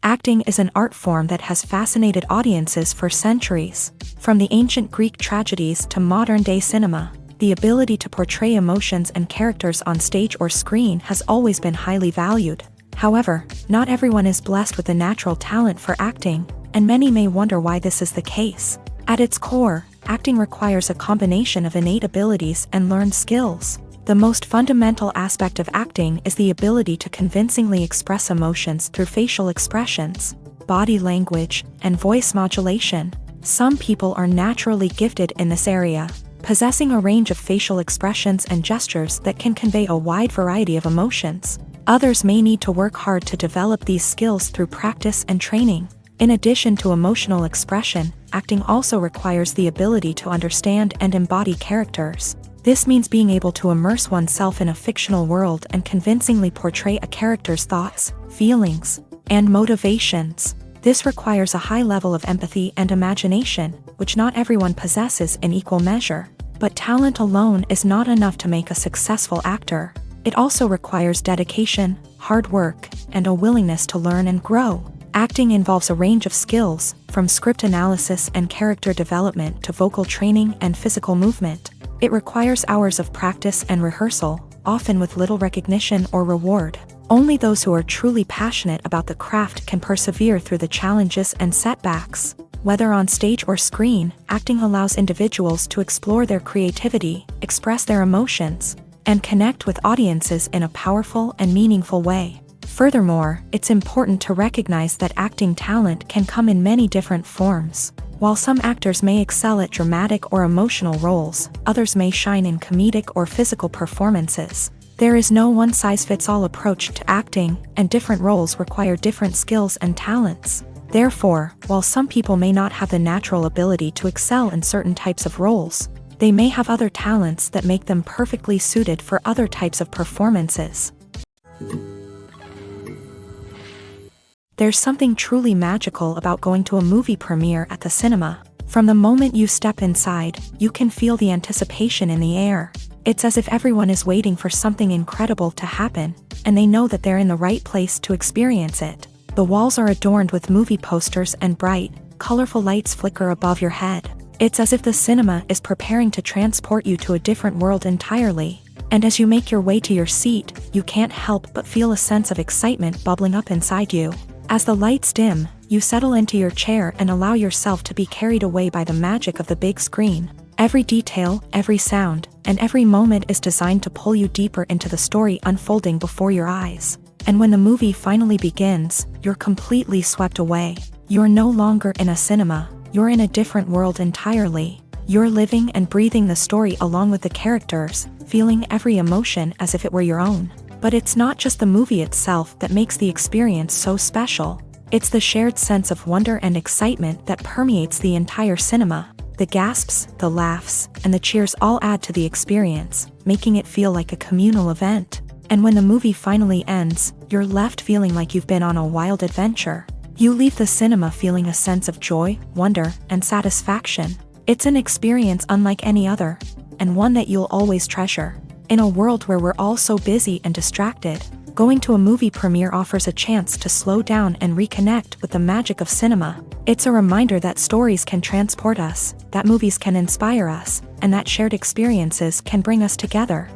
Acting is an art form that has fascinated audiences for centuries. From the ancient Greek tragedies to modern-day cinema, the ability to portray emotions and characters on stage or screen has always been highly valued. However, not everyone is blessed with a natural talent for acting, and many may wonder why this is the case. At its core, acting requires a combination of innate abilities and learned skills. The most fundamental aspect of acting is the ability to convincingly express emotions through facial expressions, body language, and voice modulation. Some people are naturally gifted in this area, possessing a range of facial expressions and gestures that can convey a wide variety of emotions. Others may need to work hard to develop these skills through practice and training. In addition to emotional expression, acting also requires the ability to understand and embody characters. This means being able to immerse oneself in a fictional world and convincingly portray a character's thoughts, feelings, and motivations. This requires a high level of empathy and imagination, which not everyone possesses in equal measure. But talent alone is not enough to make a successful actor. It also requires dedication, hard work, and a willingness to learn and grow. Acting involves a range of skills, from script analysis and character development to vocal training and physical movement. It requires hours of practice and rehearsal, often with little recognition or reward. Only those who are truly passionate about the craft can persevere through the challenges and setbacks. Whether on stage or screen, acting allows individuals to explore their creativity, express their emotions, and connect with audiences in a powerful and meaningful way. Furthermore, it's important to recognize that acting talent can come in many different forms. While some actors may excel at dramatic or emotional roles, others may shine in comedic or physical performances. There is no one-size-fits-all approach to acting, and different roles require different skills and talents. Therefore, while some people may not have the natural ability to excel in certain types of roles, they may have other talents that make them perfectly suited for other types of performances. There's something truly magical about going to a movie premiere at the cinema. From the moment you step inside, you can feel the anticipation in the air. It's as if everyone is waiting for something incredible to happen, and they know that they're in the right place to experience it. The walls are adorned with movie posters and bright, colorful lights flicker above your head. It's as if the cinema is preparing to transport you to a different world entirely. And as you make your way to your seat, you can't help but feel a sense of excitement bubbling up inside you. As the lights dim, you settle into your chair and allow yourself to be carried away by the magic of the big screen. Every detail, every sound, and every moment is designed to pull you deeper into the story unfolding before your eyes. And when the movie finally begins, you're completely swept away. You're no longer in a cinema, you're in a different world entirely. You're living and breathing the story along with the characters, feeling every emotion as if it were your own. But it's not just the movie itself that makes the experience so special. It's the shared sense of wonder and excitement that permeates the entire cinema. The gasps, the laughs, and the cheers all add to the experience, making it feel like a communal event. And when the movie finally ends, you're left feeling like you've been on a wild adventure. You leave the cinema feeling a sense of joy, wonder, and satisfaction. It's an experience unlike any other, and one that you'll always treasure. In a world where we're all so busy and distracted, going to a movie premiere offers a chance to slow down and reconnect with the magic of cinema. It's a reminder that stories can transport us, that movies can inspire us, and that shared experiences can bring us together.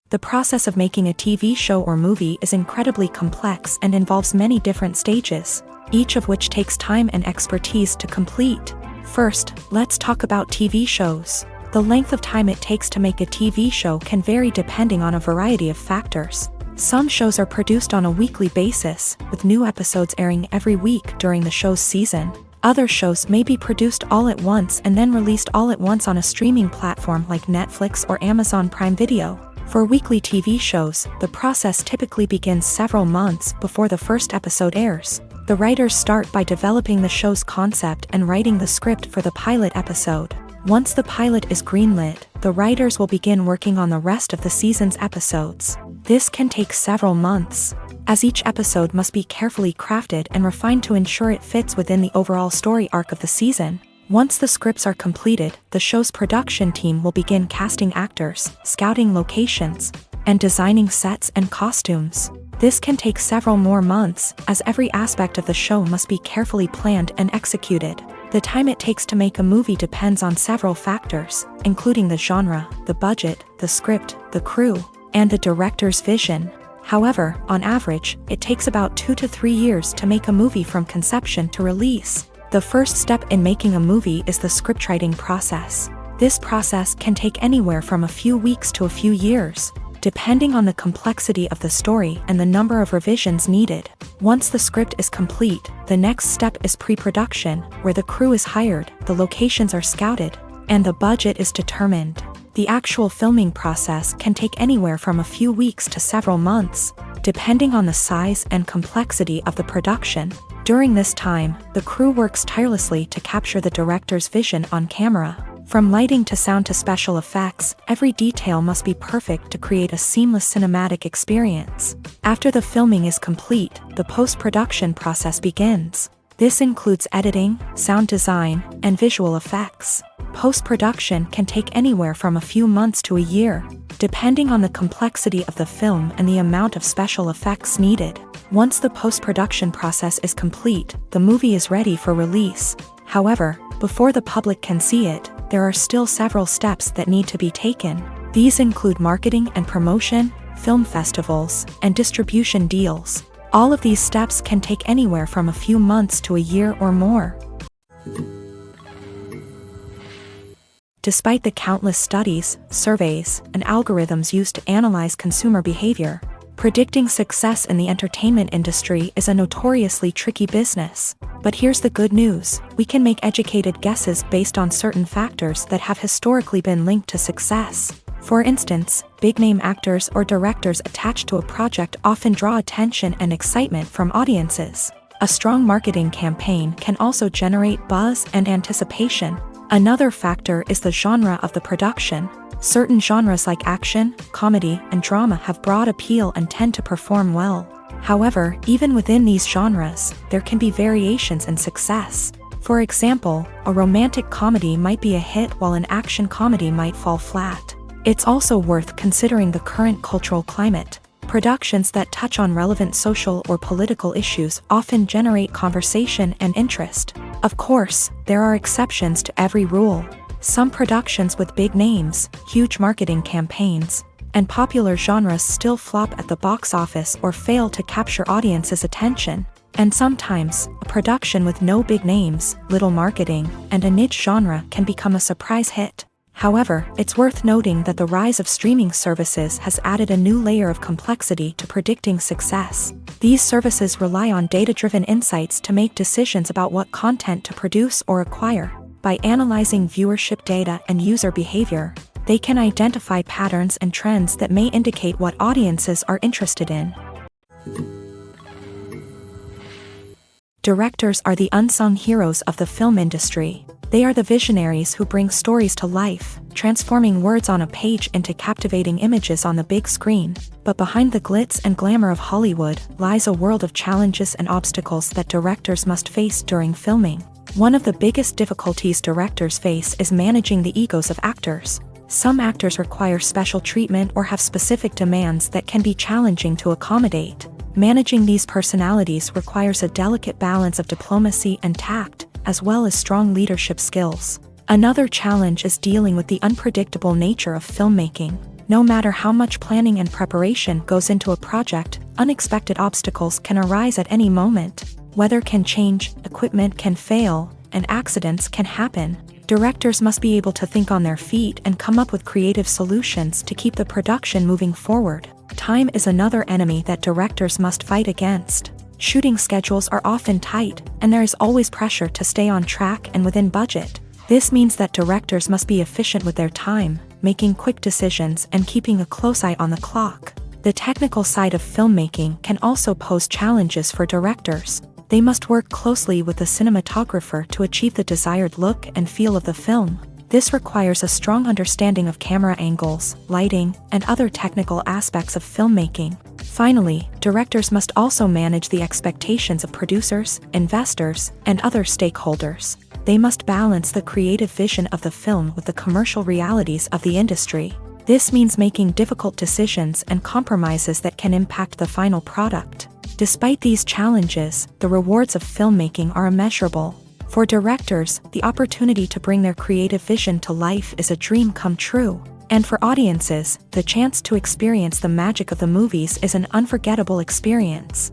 The process of making a TV show or movie is incredibly complex and involves many different stages, each of which takes time and expertise to complete. First, let's talk about TV shows. The length of time it takes to make a TV show can vary depending on a variety of factors. Some shows are produced on a weekly basis, with new episodes airing every week during the show's season. Other shows may be produced all at once and then released all at once on a streaming platform like Netflix or Amazon Prime Video. For weekly TV shows, the process typically begins several months before the first episode airs. The writers start by developing the show's concept and writing the script for the pilot episode. Once the pilot is greenlit, the writers will begin working on the rest of the season's episodes. This can take several months, as each episode must be carefully crafted and refined to ensure it fits within the overall story arc of the season. Once the scripts are completed, the show's production team will begin casting actors, scouting locations, and designing sets and costumes. This can take several more months, as every aspect of the show must be carefully planned and executed. The time it takes to make a movie depends on several factors, including the genre, the budget, the script, the crew, and the director's vision. However, on average, it takes about 2 to 3 years to make a movie from conception to release. The first step in making a movie is the scriptwriting process. This process can take anywhere from a few weeks to a few years, depending on the complexity of the story and the number of revisions needed. Once the script is complete, the next step is pre-production, where the crew is hired, the locations are scouted, and the budget is determined. The actual filming process can take anywhere from a few weeks to several months, depending on the size and complexity of the production. During this time, the crew works tirelessly to capture the director's vision on camera. From lighting to sound to special effects, every detail must be perfect to create a seamless cinematic experience. After the filming is complete, the post-production process begins. This includes editing, sound design, and visual effects. Post-production can take anywhere from a few months to a year, depending on the complexity of the film and the amount of special effects needed. Once the post-production process is complete, the movie is ready for release. However, before the public can see it, there are still several steps that need to be taken. These include marketing and promotion, film festivals, and distribution deals. All of these steps can take anywhere from a few months to a year or more. Despite the countless studies, surveys, and algorithms used to analyze consumer behavior, predicting success in the entertainment industry is a notoriously tricky business. But here's the good news: we can make educated guesses based on certain factors that have historically been linked to success. For instance, big-name actors or directors attached to a project often draw attention and excitement from audiences. A strong marketing campaign can also generate buzz and anticipation. Another factor is the genre of the production. Certain genres like action, comedy, and drama have broad appeal and tend to perform well. However, even within these genres, there can be variations in success. For example, a romantic comedy might be a hit while an action comedy might fall flat. It's also worth considering the current cultural climate. Productions that touch on relevant social or political issues often generate conversation and interest. Of course, there are exceptions to every rule. Some productions with big names, huge marketing campaigns, and popular genres still flop at the box office or fail to capture audiences' attention. And sometimes, a production with no big names, little marketing, and a niche genre can become a surprise hit. However, it's worth noting that the rise of streaming services has added a new layer of complexity to predicting success. These services rely on data-driven insights to make decisions about what content to produce or acquire. By analyzing viewership data and user behavior, they can identify patterns and trends that may indicate what audiences are interested in. Directors are the unsung heroes of the film industry. They are the visionaries who bring stories to life, transforming words on a page into captivating images on the big screen. But behind the glitz and glamour of Hollywood lies a world of challenges and obstacles that directors must face during filming. One of the biggest difficulties directors face is managing the egos of actors. Some actors require special treatment or have specific demands that can be challenging to accommodate. Managing these personalities requires a delicate balance of diplomacy and tact, as well as strong leadership skills. Another challenge is dealing with the unpredictable nature of filmmaking. No matter how much planning and preparation goes into a project, unexpected obstacles can arise at any moment. Weather can change, equipment can fail, and accidents can happen. Directors must be able to think on their feet and come up with creative solutions to keep the production moving forward. Time is another enemy that directors must fight against. Shooting schedules are often tight, and there is always pressure to stay on track and within budget. This means that directors must be efficient with their time, making quick decisions and keeping a close eye on the clock. The technical side of filmmaking can also pose challenges for directors. They must work closely with the cinematographer to achieve the desired look and feel of the film. This requires a strong understanding of camera angles, lighting, and other technical aspects of filmmaking. Finally, directors must also manage the expectations of producers, investors, and other stakeholders. they must balance the creative vision of the film with the commercial realities of the industry. This means making difficult decisions and compromises that can impact the final product. Despite these challenges, the rewards of filmmaking are immeasurable. For directors, the opportunity to bring their creative vision to life is a dream come true. And for audiences, the chance to experience the magic of the movies is an unforgettable experience.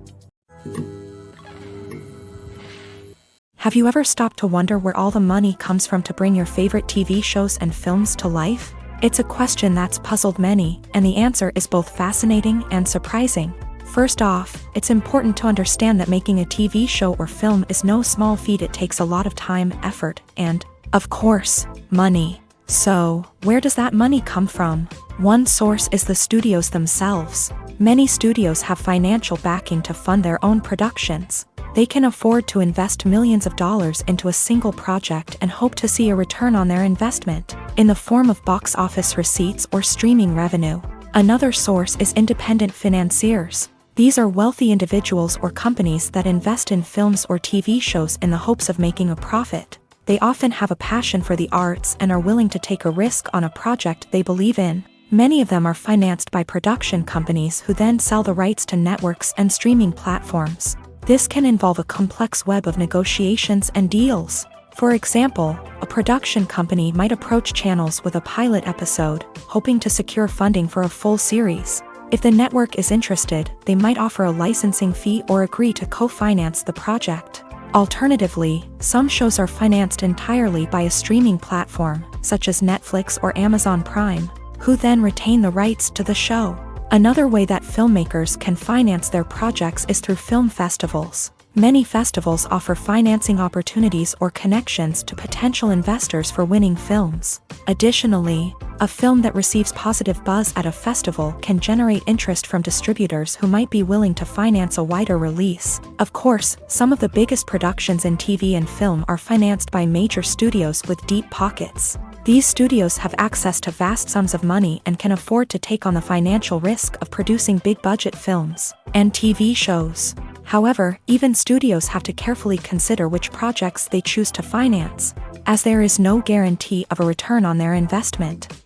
Have you ever stopped to wonder where all the money comes from to bring your favorite TV shows and films to life? It's a question that's puzzled many, and the answer is both fascinating and surprising. First off, it's important to understand that making a TV show or film is no small feat. It takes a lot of time, effort, and, of course, money. So, where does that money come from? One source is the studios themselves. Many studios have financial backing to fund their own productions. They can afford to invest millions of dollars into a single project and hope to see a return on their investment, in the form of box office receipts or streaming revenue. Another source is independent financiers. These are wealthy individuals or companies that invest in films or TV shows in the hopes of making a profit. They often have a passion for the arts and are willing to take a risk on a project they believe in. Many of them are financed by production companies who then sell the rights to networks and streaming platforms. This can involve a complex web of negotiations and deals. For example, a production company might approach channels with a pilot episode, hoping to secure funding for a full series. If the network is interested, they might offer a licensing fee or agree to co-finance the project. Alternatively, some shows are financed entirely by a streaming platform, such as Netflix or Amazon Prime, who then retain the rights to the show. Another way that filmmakers can finance their projects is through film festivals. Many festivals offer financing opportunities or connections to potential investors for winning films. Additionally, a film that receives positive buzz at a festival can generate interest from distributors who might be willing to finance a wider release. Of course, some of the biggest productions in TV and film are financed by major studios with deep pockets. These studios have access to vast sums of money and can afford to take on the financial risk of producing big-budget films and TV shows. However, even studios have to carefully consider which projects they choose to finance, as there is no guarantee of a return on their investment.